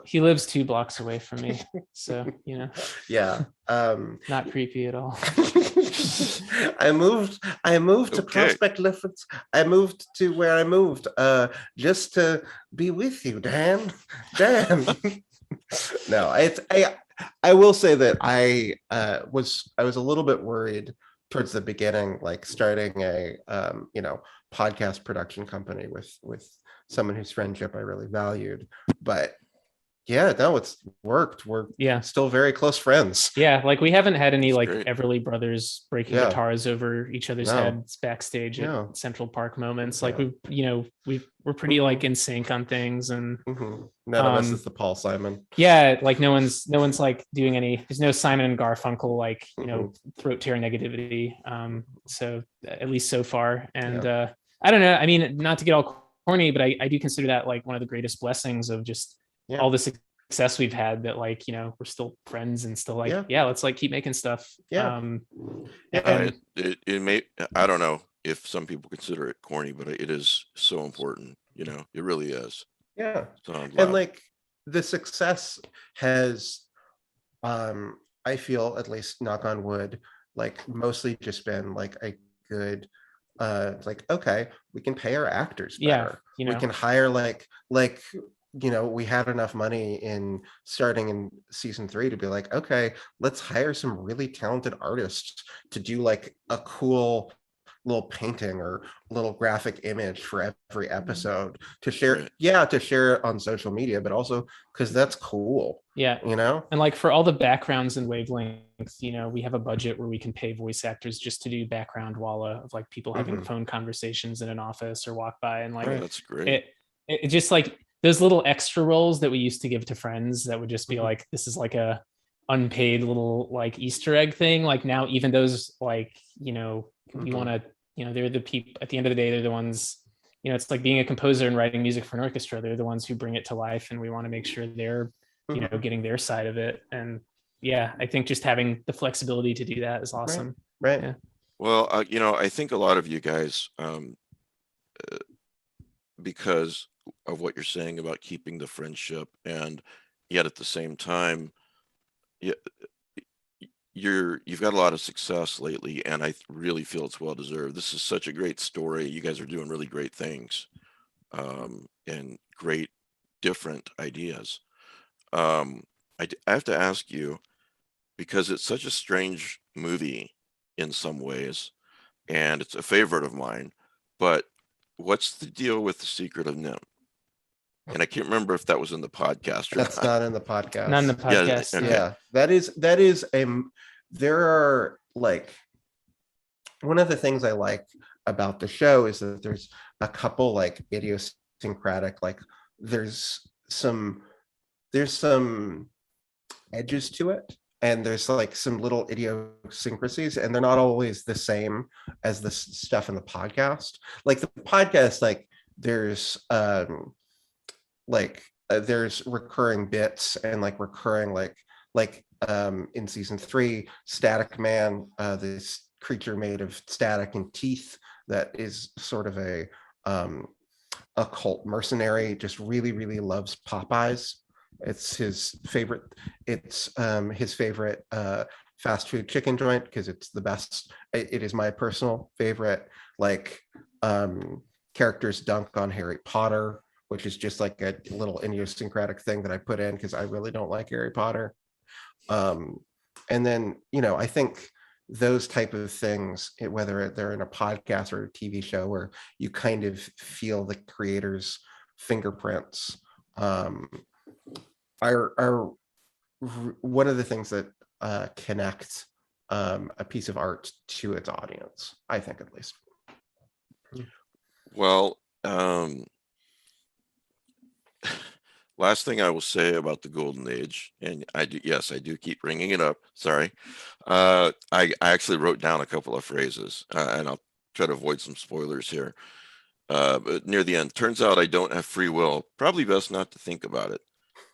S4: He lives 2 blocks away from me, so
S7: yeah,
S4: not creepy at all.
S7: I moved to Prospect Lifford. I moved to where I moved just to be with you, Dan. No, I will say that I was a little bit worried towards the beginning, like starting a podcast production company with someone whose friendship I really valued, but it's worked. We're still very close friends.
S4: Yeah, like we haven't had any like Everly Brothers breaking guitars over each other's heads backstage at Central Park moments. Like we're pretty like in sync on things, and
S7: none of us is the Paul Simon.
S4: Yeah, like no one's like doing any. There's no Simon and Garfunkel like throat tear negativity. So at least so far, and I don't know. I mean, not to get all corny, but I do consider that like one of the greatest blessings of just all this success we've had that like, you know, we're still friends and still like,
S7: Yeah.
S4: let's like keep making stuff.
S7: Yeah.
S4: And
S3: It may, I don't know if some people consider it corny, but it is so important. You know, it really is.
S7: Yeah.
S3: So I'm
S7: And
S3: glad.
S7: like the success has, I feel, at least knock on wood, like mostly just been like a good, like, okay, we can pay our actors better.
S4: you
S7: We
S4: know,
S7: can hire like, you know, we had enough money in starting in season 3 to be like, okay, let's hire some really talented artists to do like a cool little painting or little graphic image for every episode to share.
S3: Right.
S7: Yeah, to share it on social media, but also because that's cool.
S4: yeah.
S7: You know?
S4: And like for all the backgrounds and wavelengths, you know, we have a budget where we can pay voice actors just to do background walla of like people having
S7: Mhm.
S4: phone conversations in an office or walk by, and like
S3: Oh, that's great.
S4: it just like those little extra roles that we used to give to friends that would just be
S7: Mhm.
S4: like, this is like a unpaid little like Easter egg thing. Like now even those like, you know, we
S7: Mhm.
S4: want to, you know, they're the people at the end of the day, they're the ones, you know, it's like being a composer and writing music for an orchestra. They're the ones who bring it to life, and we want to make sure they're, you know,
S7: Mhm.
S4: getting their side of it. And yeah, I think just having the flexibility to do that is awesome.
S7: Right.
S4: Yeah.
S3: Well, you know, I think a lot of you guys, because of what you're saying about keeping the friendship, and yet at the same time, yeah, you've got a lot of success lately, and I really feel it's well deserved. This is such a great story. You guys are doing really great things, and great different ideas. I have to ask you, because it's such a strange movie in some ways, and it's a favorite of mine, but what's the deal with The Secret of Nim? And I can't remember if that was in the podcast or
S7: That's
S3: not.
S7: not in the podcast.
S4: Not in the
S3: Yeah,
S4: podcast.
S3: okay.
S7: Yeah, that is there are like, one of the things I like about the show is that there's a couple like idiosyncratic, like there's some edges to it, and there's like some little idiosyncrasies, and they're not always the same as the stuff in the podcast. Like the podcast, like there's there's recurring bits and like recurring in season 3, Static Man, this creature made of static and teeth that is sort of a occult mercenary, just really loves Popeyes. It's his favorite. It's his favorite fast food chicken joint because it's the best. It is my personal favorite. Like characters dunk on Harry Potter, which is just like a little idiosyncratic thing that I put in because I really don't like Harry Potter. And then, you know, I think those type of things, whether they're in a podcast or a TV show, where you kind of feel the creator's fingerprints, are one of the things that connect a piece of art to its audience, I think, at least.
S3: Well, last thing I will say about the Golden Age, and I do keep bringing it up. Sorry. I actually wrote down a couple of phrases, and I'll try to avoid some spoilers here. But near the end, turns out I don't have free will. Probably best not to think about it.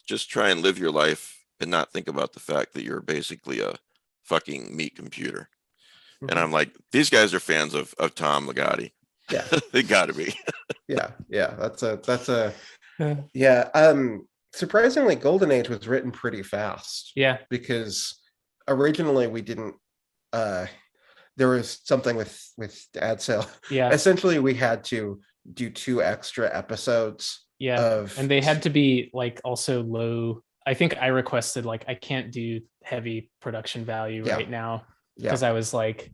S3: Just try and live your life and not think about the fact that you're basically a fucking meat computer.
S7: Mm-hmm.
S3: And I'm like, these guys are fans of Tom Ligotti.
S7: Yeah.
S3: They gotta be.
S7: Yeah. Surprisingly, Golden Age was written pretty fast.
S4: Yeah.
S7: Because originally we didn't there was something with the ad sale.
S4: Yeah.
S7: Essentially we had to do 2 extra episodes.
S4: Yeah. And they had to be like also low. I think I requested like, I can't do heavy production value right now, because I was like,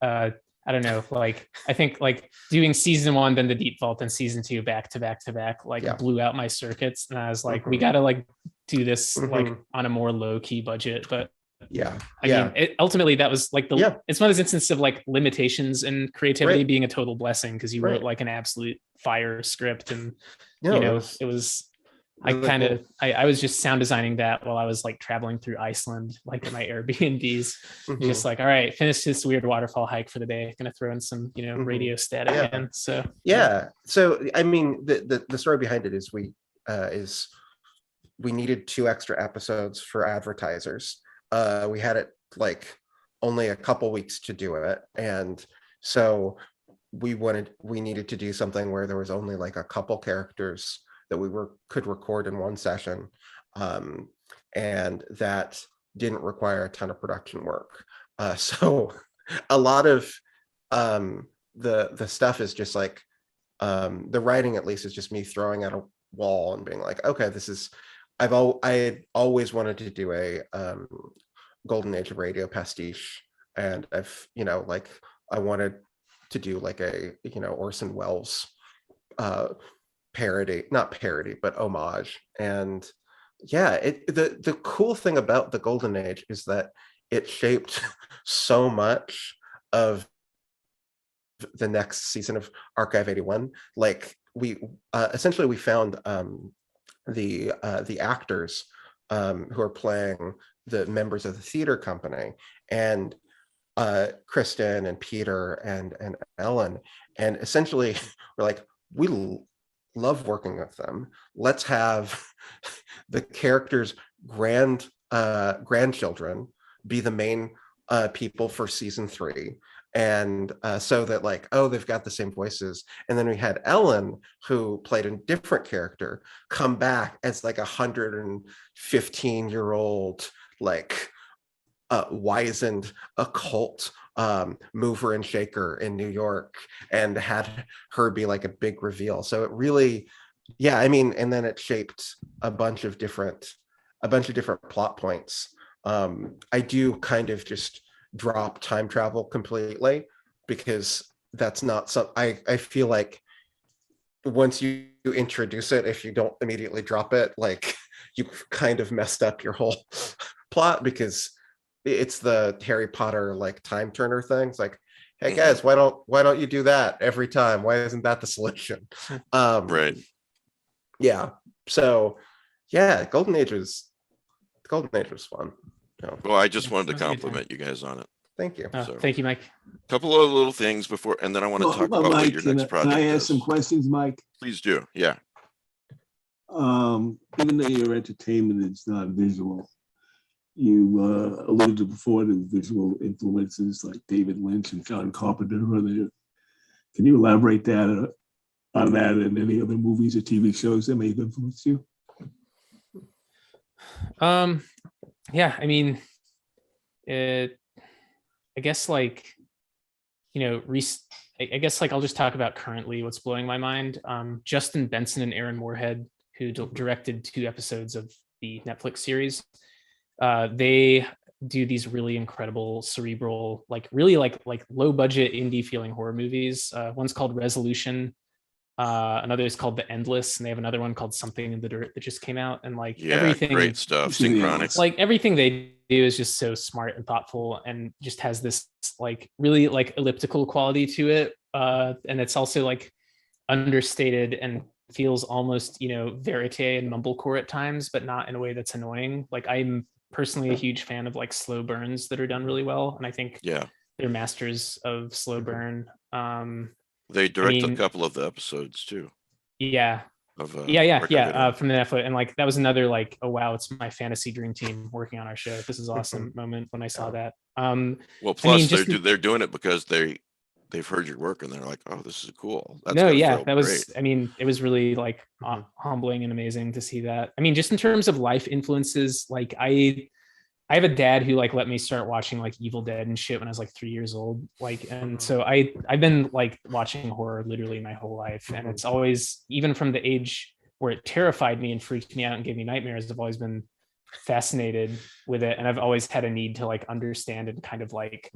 S4: I don't know, like I think like doing season 1, then the Deep Vault, and season 2 back to back like blew out my circuits, and I was like, we gotta like do this like on a more low key budget. But I mean, ultimately that was like it's one of those instances of like limitations and creativity being a total blessing, because you wrote like an absolute fire script, and you know, it was really I was just sound designing that while I was like traveling through Iceland, like in my Airbnbs, just like, all right, finish this weird waterfall hike for the day. Gonna throw in some, you know, radio static in. So
S7: So I mean, the story behind it is we needed 2 extra episodes for advertisers. We had it like only a couple weeks to do it, and so we needed to do something where there was only like a couple characters that could record in one session, and that didn't require a ton of production work. So a lot of the stuff is just like the writing, at least, is just me throwing at a wall and being like, okay, this is I had always wanted to do a golden age of radio pastiche, and I've like I wanted to do like a Orson Welles parody, not parody, but homage. And yeah, the cool thing about the golden age is that it shaped so much of the next season of Archive 81. Like we essentially we found the actors who are playing the members of the theater company, and Kristen and Peter and Ellen, and essentially we're like, we love working with them. Let's have the characters' grandchildren be the main people for season 3, and so that like, oh, they've got the same voices. And then we had Ellen, who played a different character, come back as like 115-year-old like wizened occult mover and shaker in New York, and had her be like a big reveal. So it really, yeah, I mean, and then it shaped a bunch of different plot points. I do kind of just drop time travel completely, because that's not I feel like once you introduce it, if you don't immediately drop it, like you've kind of messed up your whole plot, because it's the Harry Potter like time turner thing. It's like, hey guys, why don't you do that every time? Why isn't that the solution?
S3: Right.
S7: Yeah. So yeah, Golden Age was fun.
S3: Well, I just wanted to
S4: That was a good
S3: compliment you guys on it.
S7: Thank you.
S3: So-
S4: Thank you, Mike.
S3: Couple of little things before, and then I want to talk about what
S6: Mike,
S3: your
S6: can
S3: next project
S6: I ask
S3: is.
S6: some questions, Mike?
S3: Please do. Yeah.
S6: Even though your entertainment is not visual, you alluded to before the visual influences like David Lynch and John Carpenter are there. Can you elaborate on that and any other movies or TV shows that may have influenced you?
S4: Yeah, I mean, I guess like, I guess like I'll just talk about currently what's blowing my mind. Justin Benson and Aaron Moorhead, who directed 2 episodes of the Netflix series, they do these really incredible cerebral, like really like low budget indie feeling horror movies. One's called Resolution. Another is called The Endless, and they have another one called Something in the Dirt that just came out. And like everything,
S3: great stuff.
S6: I've seen The
S3: Synchronic.
S6: Endless.
S4: like everything they do is just so smart and thoughtful, and just has this like really like elliptical quality to it. And it's also like understated and feels almost, verite and mumblecore at times, but not in a way that's annoying. Like I'm personally a huge fan of like slow burns that are done really well, and I think
S3: Yeah.
S4: they're masters of slow burn.
S3: They direct a
S4: mean-
S3: couple of the episodes too.
S4: Yeah,
S3: Of
S4: yeah,
S3: Archive 81.
S4: from the Netflix, and like that was another like, oh wow, it's my fantasy dream team working on our show. This is awesome moment when I saw that.
S3: Well, plus
S4: just-
S3: they're doing it because they've heard your work and they're like, oh, this is cool. That's
S4: no,
S3: gotta
S4: yeah,
S3: feel
S4: that was,
S3: great.
S4: I mean, it was really like humbling and amazing to see that. I mean, just in terms of life influences, like I have a dad who like let me start watching like Evil Dead and shit when I was like 3 years old. Like, and so I've been like watching horror literally my whole life. And it's always, even from the age where it terrified me and freaked me out and gave me nightmares, I've always been fascinated with it. And I've always had a need to like understand and kind of like,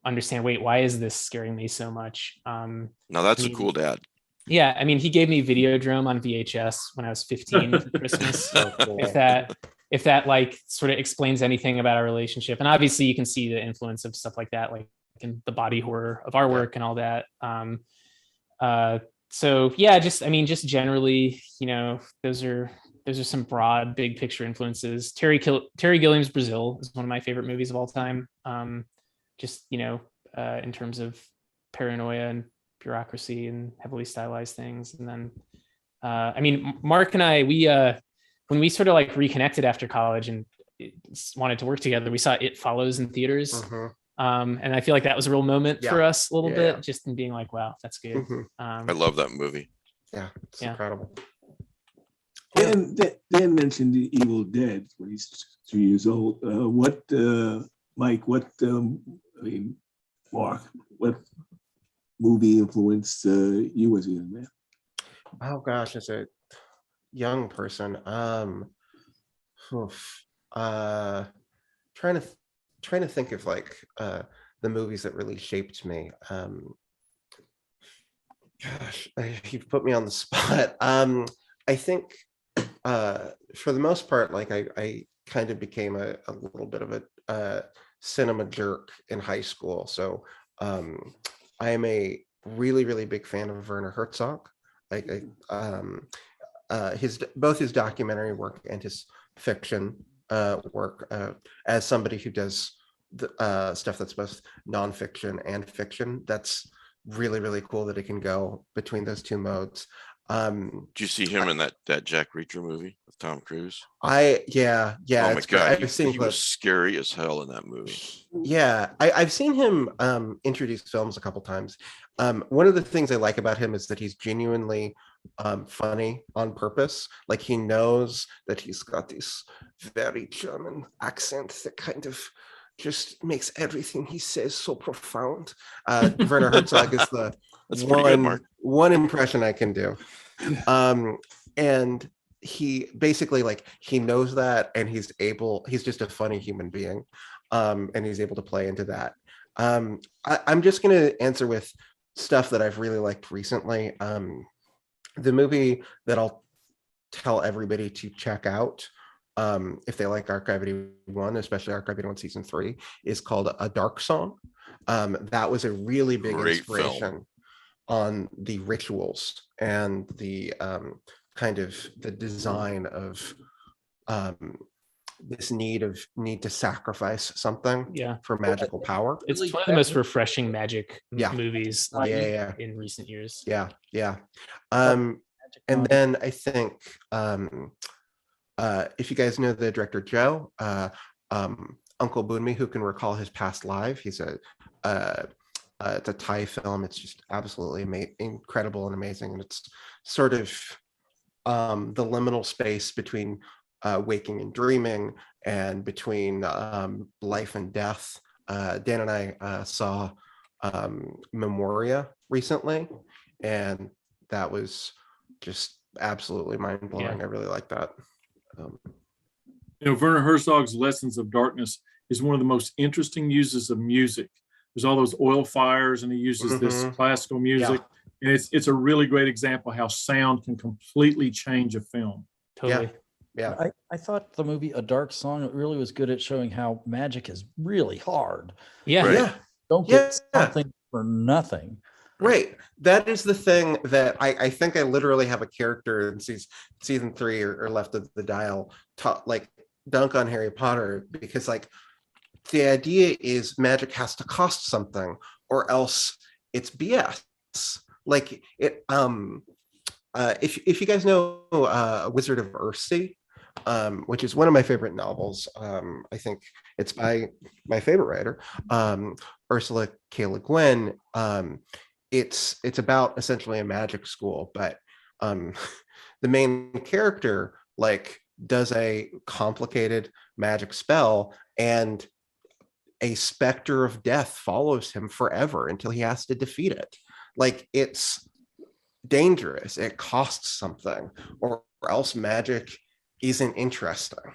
S4: understand, wait, why is this scaring me so much?
S3: Now that's
S4: I
S3: a
S4: mean,
S3: cool dad.
S4: Yeah, I mean, he gave me Videodrome on VHS when I was 15 for Christmas. If that like sort of explains anything about our relationship, and obviously you can see the influence of stuff like that, like in the body horror of our work and all that. So yeah, just generally, those are some broad, big picture influences. Terry Gilliam's Brazil is one of my favorite movies of all time. In terms of paranoia and bureaucracy and heavily stylized things. And then, Mark and I, when we sort of like reconnected after college and wanted to work together, we saw It Follows in theaters. And I feel like that was a real moment for us a little bit, just in being like, wow, that's good.
S3: I love that movie.
S7: Yeah, it's incredible.
S6: Dan mentioned the Evil Dead when he's 2 years old. Mike, Mark, what movie influenced you as a young man?
S7: Oh gosh, as a young person, trying to think of like the movies that really shaped me. Gosh, you've put me on the spot. I think for the most part, like I kind of became a little bit of a cinema jerk in high school. So I am a really, really big fan of Werner Herzog. Both his documentary work and his fiction work. As somebody who does the stuff that's both nonfiction and fiction, that's really, really cool that it can go between those two modes.
S3: Did you see him in that Jack Reacher movie with Tom Cruise?
S7: Yeah.
S3: Oh my God,
S7: he
S3: was scary as hell in that movie.
S7: Yeah, I've seen him introduce films a couple times. One of the things I like about him is that he's genuinely funny on purpose. Like he knows that he's got this very German accent that kind of just makes everything he says so profound. Werner Herzog is the one impression I can do. And he basically he knows that, and he's just a funny human being. And he's able to play into that. I'm just going to answer with stuff that I've really liked recently. The movie that I'll tell everybody to check out, if they like Archive 81, especially Archive 81 season 3, is called A Dark Song. That was a really big inspiration film on the rituals and the kind of the design of this need to sacrifice something for magical power.
S4: It's one of the most refreshing magic movies in recent years.
S7: Yeah. And then I think if you guys know the director Joe, Uncle Boonmi, who can recall his past life, he's it's a Thai film. It's just absolutely incredible and amazing, and it's sort of the liminal space between waking and dreaming, and between life and death. Dan and I saw Memoria recently, and that was just absolutely mind-blowing. I really like that.
S2: Werner Herzog's Lessons of Darkness is one of the most interesting uses of music. There's all those oil fires, and he uses this classical music. And it's a really great example how sound can completely change a film.
S4: Totally.
S5: Yeah. I thought the movie A Dark Song really was good at showing how magic is really hard.
S4: Yeah.
S3: Right.
S7: Yeah.
S5: Don't get something for nothing.
S7: Right. That is the thing that I think I literally have a character in season 3 or Left of the Dial dunk on Harry Potter, because the idea is magic has to cost something, or else it's BS. If you guys know Wizard of Earthsea, which is one of my favorite novels. I think it's by my favorite writer, Ursula K. Le Guin. It's about essentially a magic school, but the main character does a complicated magic spell, and a specter of death follows him forever until he has to defeat it. It's dangerous. It costs something, or else magic isn't interesting.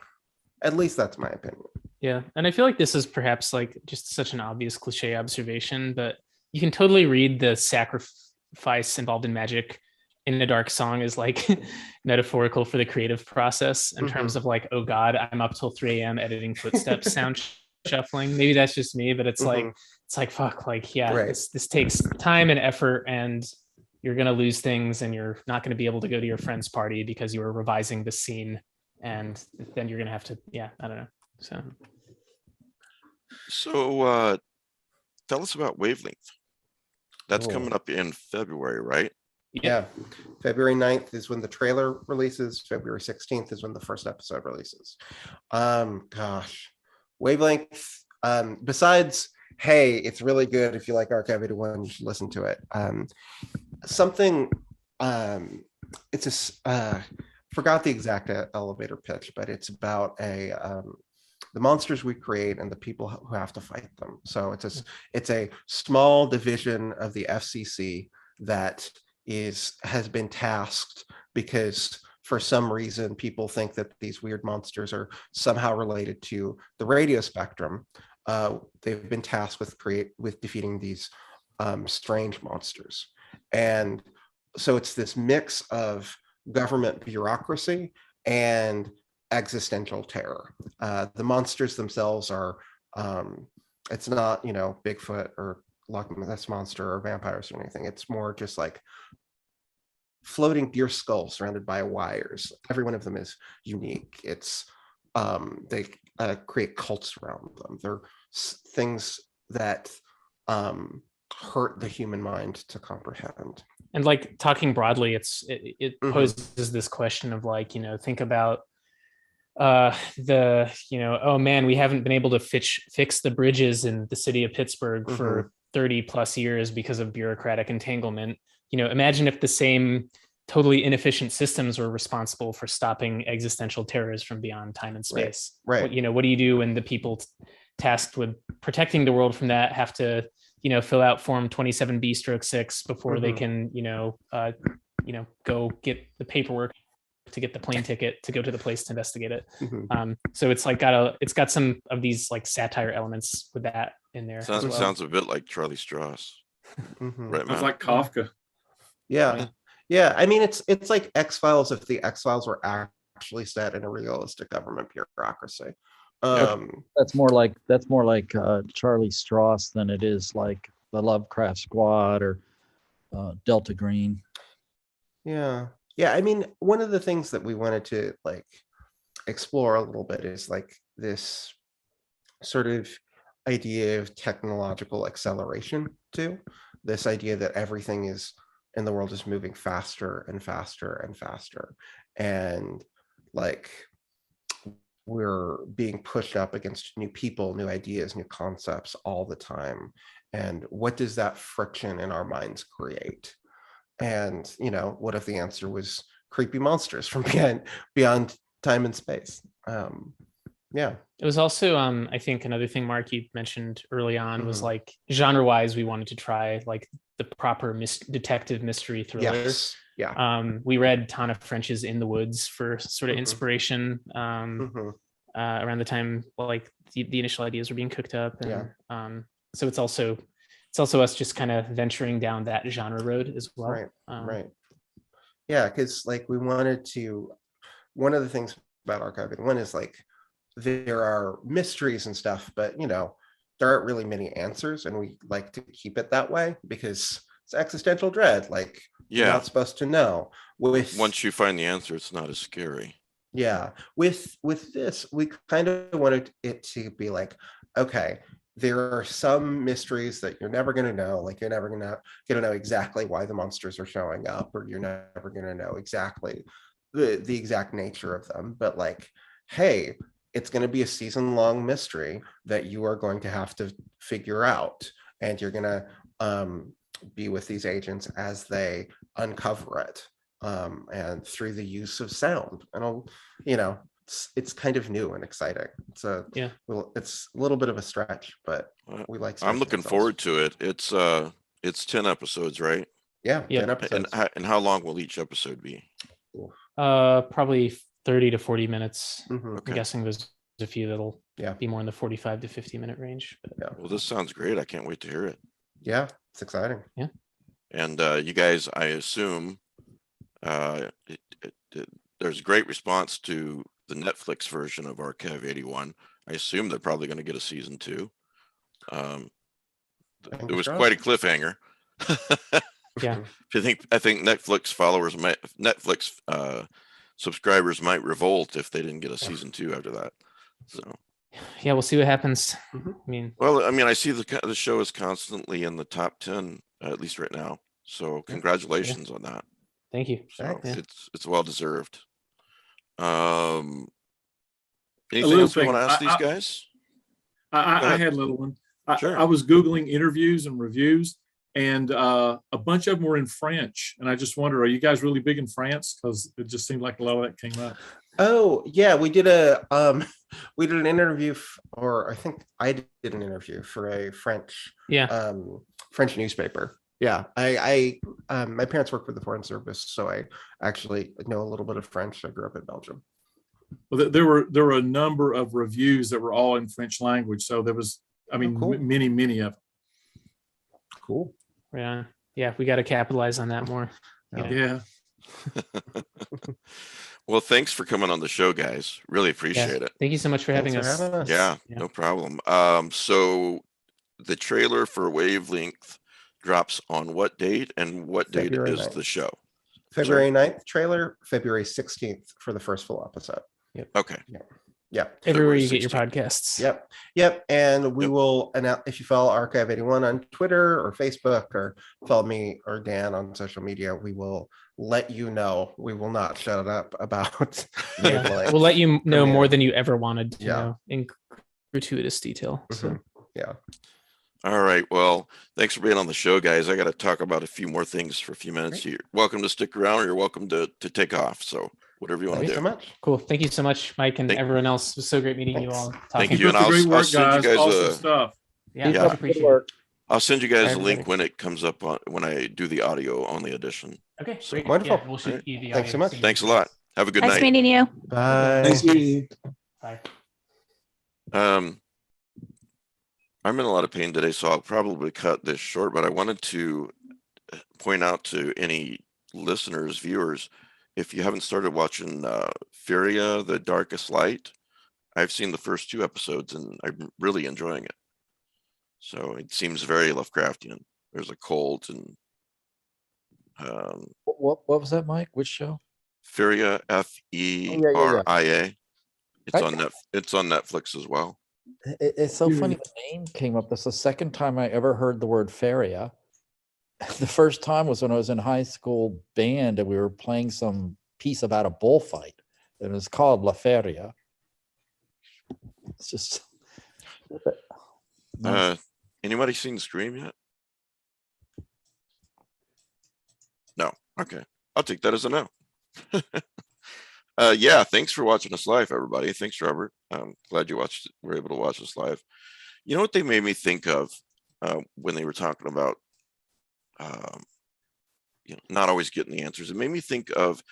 S7: At least that's my opinion.
S4: Yeah. And I feel like this is perhaps just such an obvious cliche observation, but you can totally read the sacrifice involved in magic in A Dark Song is metaphorical for the creative process in terms of oh God, I'm up till 3 a.m. editing footsteps sound shuffling. Maybe that's just me, but it's fuck, this takes time and effort, and you're going to lose things, and you're not going to be able to go to your friend's party because you were revising the scene, and then you're going to have to, I don't know.
S3: So tell us about Wavelength. That's coming up in February, right?
S7: Yeah. February 9th is when the trailer releases. February 16th is when the first episode releases. Gosh, Wavelength. Besides, hey, it's really good. If you like Archive 81, you should listen to it. Something. It's a. Forgot the exact elevator pitch, but it's about the monsters we create and the people who have to fight them. So it's a small division of the FCC that has been tasked because for some reason people think that these weird monsters are somehow related to the radio spectrum. They've been tasked with defeating these strange monsters, and so it's this mix of government bureaucracy and existential terror. The monsters themselves are it's not Bigfoot or Loch Ness monster or vampires or anything. It's more just like floating deer skulls surrounded by wires. Every one of them is unique. It's they create cults around them. They're things that hurt the human mind to comprehend.
S4: And like talking broadly, it
S7: Mhm.
S4: poses this question of like, think about oh man, we haven't been able to fix the bridges in the city of Pittsburgh for 30 plus years because of bureaucratic entanglement. Imagine if the same totally inefficient systems were responsible for stopping existential terrors from beyond time and space.
S7: Right.
S4: What do you do when the people tasked with protecting the world from that have to fill out form 27B/6 before they can go get the paperwork to get the plane ticket to go to the place to investigate it. So it's like it's got some of these like satire elements with that in there.
S3: Sounds a bit like Charlie Strauss. Right,
S2: Sounds like Kafka.
S7: Yeah. I mean, it's like X-Files if the X-Files were actually set in a realistic government bureaucracy.
S5: That's more like Charlie Strauss than it is like the Lovecraft Squad or Delta Green.
S7: Yeah. I mean, one of the things that we wanted to like explore a little bit is like this sort of idea of technological acceleration too. This idea that everything in the world is moving faster and faster and faster, and like we're being pushed up against new people, new ideas, new concepts all the time. And what does that friction in our minds create? And what if the answer was creepy monsters from beyond time and space? It
S4: was also I think another thing, Mark, you mentioned early on was like genre wise we wanted to try like the proper detective mystery thrillers. We read Tana French's In the Woods for sort of inspiration around the time like the initial ideas were being cooked up, and so it's also us just kind of venturing down that genre road as well.
S7: Right. Yeah, because like we wanted to. One of the things about archiving one is like there are mysteries and stuff, but there aren't really many answers, and we like to keep it that way because it's existential dread. Like you're not supposed to know.
S3: Once you find the answer, it's not as scary.
S7: Yeah. With this, we kind of wanted it to be like, okay, there are some mysteries that you're never going to know. Like you're never going to know exactly why the monsters are showing up, or you're never going to know exactly the exact nature of them. But like, hey, it's going to be a season-long mystery that you are going to have to figure out, and you're going to be with these agents as they uncover it, and through the use of sound. And it's kind of new and exciting. It's a little bit of a stretch, but we like.
S3: I'm looking forward to it. It's 10 episodes, right?
S7: Yeah. 10 episodes.
S3: And how long will each episode be?
S4: Probably 30 to 40 minutes.
S7: Okay.
S4: I'm guessing there's a few that'll be more in the 45 to 50 minute range. But.
S3: Well, this sounds great. I can't wait to hear it.
S7: Yeah, it's exciting.
S4: Yeah.
S3: And you guys, I assume there's great response to the Netflix version of Archive 81. I assume they're probably going to get a season 2. It was quite a cliffhanger.
S4: Yeah.
S3: I think Netflix subscribers might revolt if they didn't get a season 2 after that. So
S4: yeah, we'll see what happens. I mean,
S3: I see the show is constantly in the top 10, at least right now. So congratulations on that.
S4: Thank you.
S3: So
S7: Thanks.
S3: it's well deserved. Anything
S2: little
S3: else we
S2: thing,
S3: want to ask these guys? Go
S2: I
S3: ahead.
S2: had a little one.
S3: Sure.
S2: I was Googling interviews and reviews, and a bunch of them were in French. And I just wonder, are you guys really big in France? Because it just seemed like a lot of that came up.
S7: Oh yeah, we did an interview, or I think I did an interview for a French French newspaper. Yeah, my parents work for the Foreign Service, so I actually know a little bit of French. I grew up in Belgium.
S2: Well, there were a number of reviews that were all in French language. So there was,
S7: cool.
S2: many of them.
S7: Cool.
S4: Yeah, we got to capitalize on that more.
S2: Yeah.
S3: Well, thanks for coming on the show, guys. Really appreciate it.
S4: Thank you so much for having us.
S3: Yeah, no problem. So the trailer for Wavelength drops on what date, and what date
S7: February
S3: is
S7: 9th.
S3: the show?
S7: February 9th trailer, February 16th for the first full episode.
S3: Okay.
S7: Yeah.
S4: Everywhere
S3: February
S4: you get your
S3: 16th.
S4: podcasts.
S7: Yep. And we will announce, if you follow Archive 81 on Twitter or Facebook, or follow me or Dan on social media, we will let you know. We will not shut up about
S4: We'll let you know more than you ever wanted to
S7: Yeah.
S4: know in gratuitous detail. So
S7: Yeah.
S3: All right. Well, thanks for being on the show, guys. I got to talk about a few more things for a few minutes. You're welcome to stick around, or you're welcome to take off. So whatever you want to
S7: Thanks
S3: do.
S7: so much.
S4: cool. Thank you so much, Mike, and everyone else. It was so great meeting you all.
S3: Thank
S4: talking.
S3: you. And
S2: Keep up the great
S3: I'll
S2: work,
S3: send you guys
S2: Awesome stuff.
S4: Yeah,
S3: Yeah.
S4: appreciate it.
S3: I'll send you guys
S4: Bye,
S3: a link
S4: everybody.
S3: when it comes up when I do the audio only edition.
S4: Okay,
S3: So,
S4: great.
S7: wonderful.
S4: Yeah, we'll shoot you the
S7: Thanks so
S4: audio
S7: much.
S4: soon.
S3: Thanks a lot. Have a good
S1: Nice
S3: night.
S1: meeting you.
S7: Bye.
S6: Nice meeting you.
S4: Bye.
S3: I'm in a lot of pain today, so I'll probably cut this short, but I wanted to point out to any listeners, viewers, if you haven't started watching Furia, The Darkest Light, I've seen the first 2 episodes and I'm really enjoying it. So it seems very Lovecraftian. There's a cult and
S5: What was that, Mike? Which show?
S3: Furia, Feria. It's on Netflix as well.
S5: It's so funny. The name came up. That's the second time I ever heard the word feria. The first time was when I was in high school band and we were playing some piece about a bullfight. It was called La Feria. It's just.
S3: Anybody seen Scream yet? No. Okay. I'll take that as a no. Yeah, thanks for watching us live, everybody. Thanks, Robert. I'm glad you were able to watch us live. You know what they made me think of when they were talking about not always getting the answers? It made me think of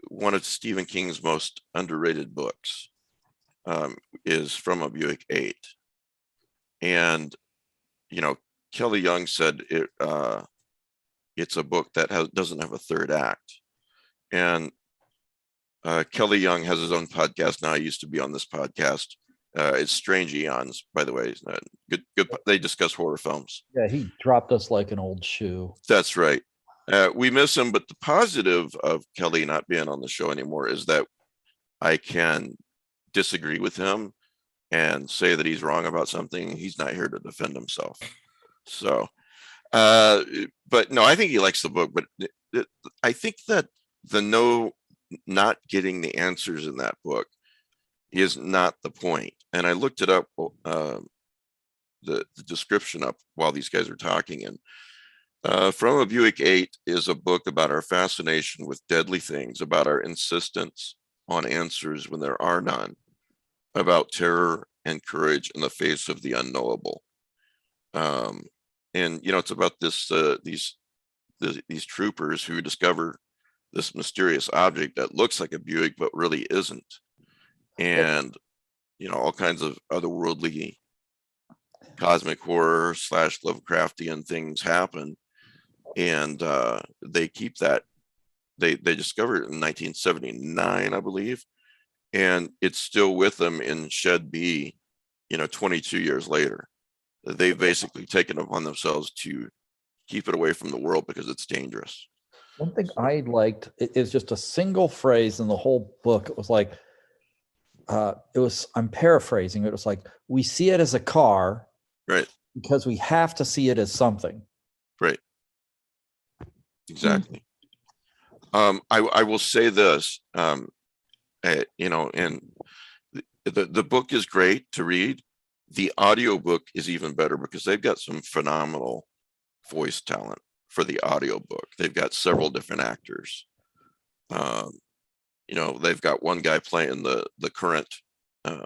S3: one of Stephen King's most underrated books, is From a Buick 8. And, Kelly Young said it's a book that doesn't have a third act. And Kelly Young has his own podcast now. He used to be on this podcast. It's Strange Eons, by the way. Good. They discuss horror films.
S5: Yeah, he dropped us like an old shoe.
S3: That's right. We miss him, but the positive of Kelly not being on the show anymore is that I can disagree with him and say that he's wrong about something. He's not here to defend himself. So, but no, I think he likes the book. But I think that not getting the answers in that book is not the point. And I looked it up, the description up while these guys are talking. And From a Buick 8 is a book about our fascination with deadly things, about our insistence on answers when there are none, about terror and courage in the face of the unknowable. And it's about these troopers who discover this mysterious object that looks like a Buick but really isn't, and all kinds of otherworldly cosmic horror / Lovecraftian things happen, and they keep that. They discovered it in 1979, I believe, and it's still with them in Shed B 22 years later. They've basically taken it upon themselves to keep it away from the world because it's dangerous.
S5: One thing I liked is just a single phrase in the whole book. It was like, I'm paraphrasing. It was like, we see it as a car,
S3: right?
S5: Because we have to see it as something,
S3: right? Exactly. I will say this, you know, and the book is great to read. The audiobook is even better because they've got some phenomenal voice talent for the audiobook. They've got several different actors. You know, they've got one guy playing the current, I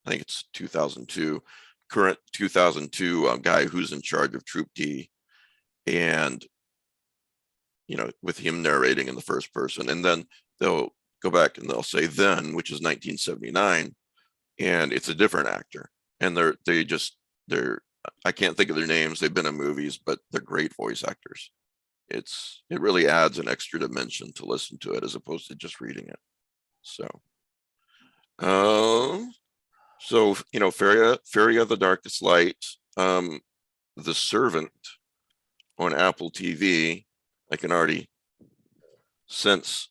S3: think it's 2002, current 2002 guy who's in charge of Troop D, and you know, with him narrating in the first person, and then they'll go back and they'll say then, which is 1979, and it's a different actor, and they're I can't think of their names. They've been in movies, but they're great voice actors. It really adds an extra dimension to listen to it as opposed to just reading it. So you know, Fairy of the Darkest Light, The Servant on Apple TV. I can already sense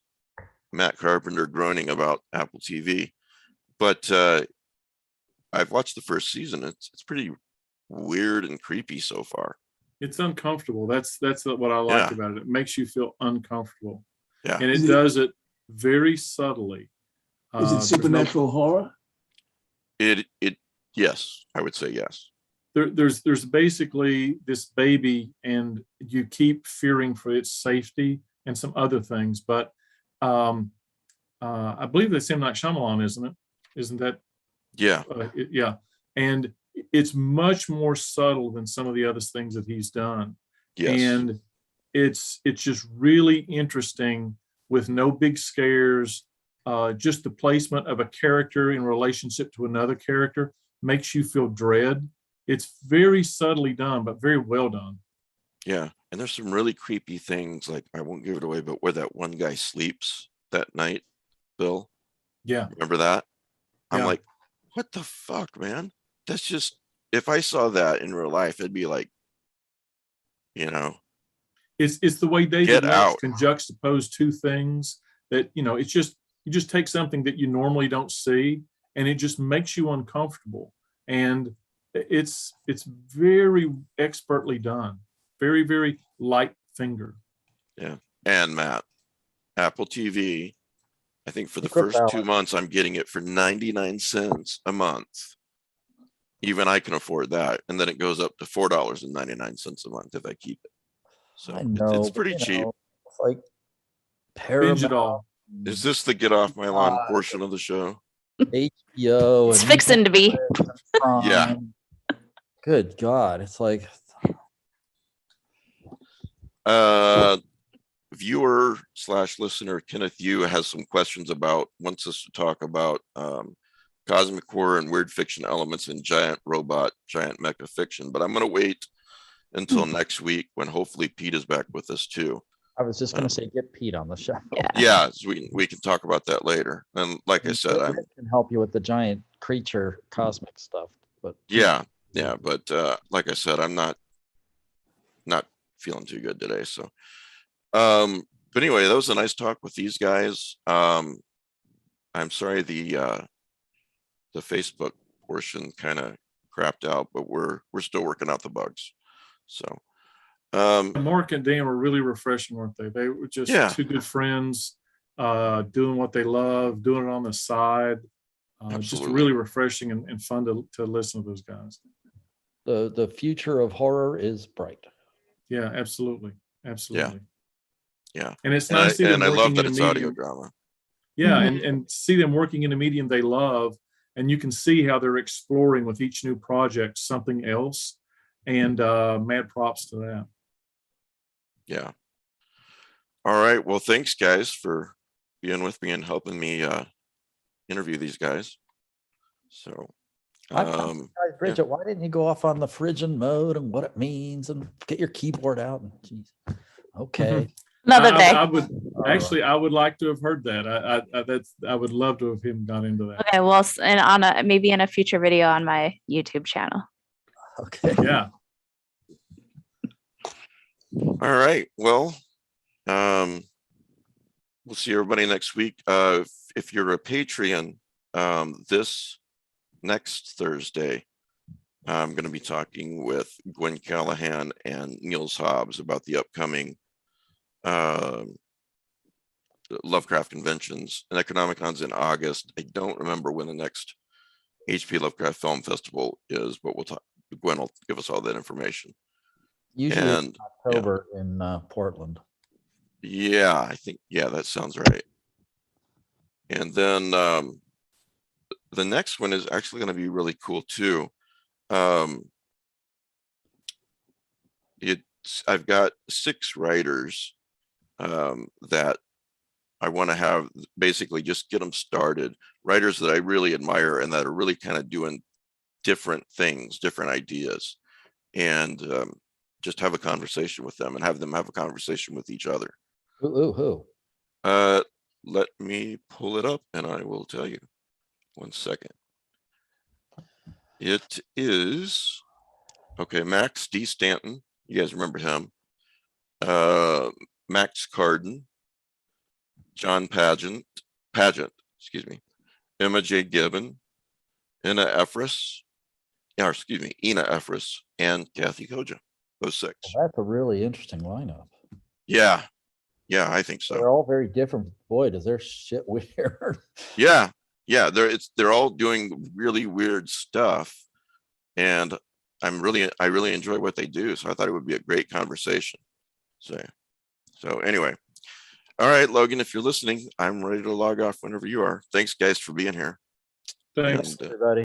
S3: Matt Carpenter groaning about Apple TV, but I've watched the first season. It's pretty weird and creepy so far.
S2: It's uncomfortable. That's what I like about it. It makes you feel uncomfortable.
S3: Yeah.
S2: And it does it very subtly.
S6: Is it supernatural horror?
S3: It yes, I would say yes.
S2: There's basically this baby, and you keep fearing for its safety and some other things. But I believe that's M. Night Shyamalan, isn't it? Isn't that?
S3: Yeah.
S2: Yeah. And it's much more subtle than some of the other things that he's done.
S3: Yes.
S2: And it's just really interesting with no big scares. Just the placement of a character in relationship to another character makes you feel dread. It's very subtly done, but very well done.
S3: Yeah. And there's some really creepy things, like, I won't give it away, but where that one guy sleeps that night, Bill.
S2: Yeah.
S3: Remember that? I'm
S2: Yeah.
S3: like, what the fuck, man? That's just, if I saw that in real life, it'd be like, you know.
S2: It's the way David
S3: Get
S2: Lynch
S3: out.
S2: can juxtapose two things that, you know, it's just, you just take something that you normally don't see, and it just makes you uncomfortable. And it's very expertly done. Very, very light finger.
S3: Yeah. And Matt, Apple TV, I think for the
S5: Secret
S3: first 2
S5: balance.
S3: months, I'm getting it for 99 cents a month. Even I can afford that. And then it goes up to $4.99 a month if I keep it. So
S5: I know,
S3: it's
S5: but,
S3: pretty
S5: you
S3: cheap.
S5: know, it's like
S2: Binge it
S5: Paramount,
S2: all.
S3: Is this the get off my lawn
S5: God.
S3: portion of the show?
S5: HBO,
S1: It's
S5: and
S1: fixing to be.
S5: Prime.
S3: Yeah.
S5: Good God, it's like
S3: Viewer / listener Kenneth Yu has some questions wants us to talk about cosmic horror and weird fiction elements in giant mecha fiction, but I'm going to wait until next week when hopefully Pete is back with us too.
S5: I was just going to say, get Pete on the show.
S3: Yeah, so we can talk about that later. And like I said, I
S5: can help you with the giant creature cosmic stuff, but
S3: yeah, but like I said, I'm not feeling too good today. So, but anyway, that was a nice talk with these guys. I'm sorry the Facebook portion kind of crapped out, but we're still working out the bugs. So,
S2: Mark and Dan were really refreshing, weren't they? They were just two good friends, doing what they love, doing it on the side. Just
S3: Absolutely.
S2: really refreshing and fun to listen to those guys.
S5: the future of horror is bright.
S2: Yeah, absolutely. Absolutely.
S3: Yeah.
S2: And it's nice to see them
S3: and I love
S2: working
S3: that
S2: in a
S3: it's audio
S2: medium.
S3: drama.
S2: Yeah, and see them working in a medium they love, and you can see how they're exploring with each new project something else. And mad props to that.
S3: Yeah. All right. Well, thanks guys for being with me and helping me interview these guys. So
S5: Bridget, why didn't you go off on the Phrygian mode and what it means and get your keyboard out? And geez. Okay.
S1: Another day.
S2: I would like to have heard that. I would love to have him got into that.
S1: Okay, well, and maybe in a future video on my YouTube channel.
S5: Okay.
S2: Yeah.
S3: all right. Well, we'll see everybody next week. If you're a Patreon, this next Thursday, I'm going to be talking with Gwen Callahan and Niels Hobbs about the upcoming Lovecraft conventions, and Economicon's in August. I don't remember when the next HP Lovecraft Film Festival is, but we'll talk. Gwen will give us all that information.
S5: Usually
S3: And
S5: October in Portland.
S3: yeah, I think, yeah, that sounds right. And then the next one is actually going to be really cool too. I've got 6 writers that I want to have basically just get them started. Writers that I really admire and that are really kind of doing different things, different ideas, and just have a conversation with them and have them have a conversation with each other.
S5: Who?
S3: Let me pull it up and I will tell you. 1 second. It is, okay, Max D. Stanton. You guys remember him. Max Carden, John Pageant, excuse me, Emma J. Gibbon, Ina Efris, and Kathy Koja. Those 6.
S5: Well, that's a really interesting lineup.
S3: Yeah, I think
S5: They're
S3: so.
S5: all very different. Boy, does their shit weird.
S3: Yeah, they're all doing really weird stuff, and I really enjoy what they do. So I thought it would be a great conversation. So anyway, all right, Logan, if you're listening, I'm ready to log off whenever you are. Thanks, guys, for being here.
S2: Thanks.
S3: And,
S5: Everybody.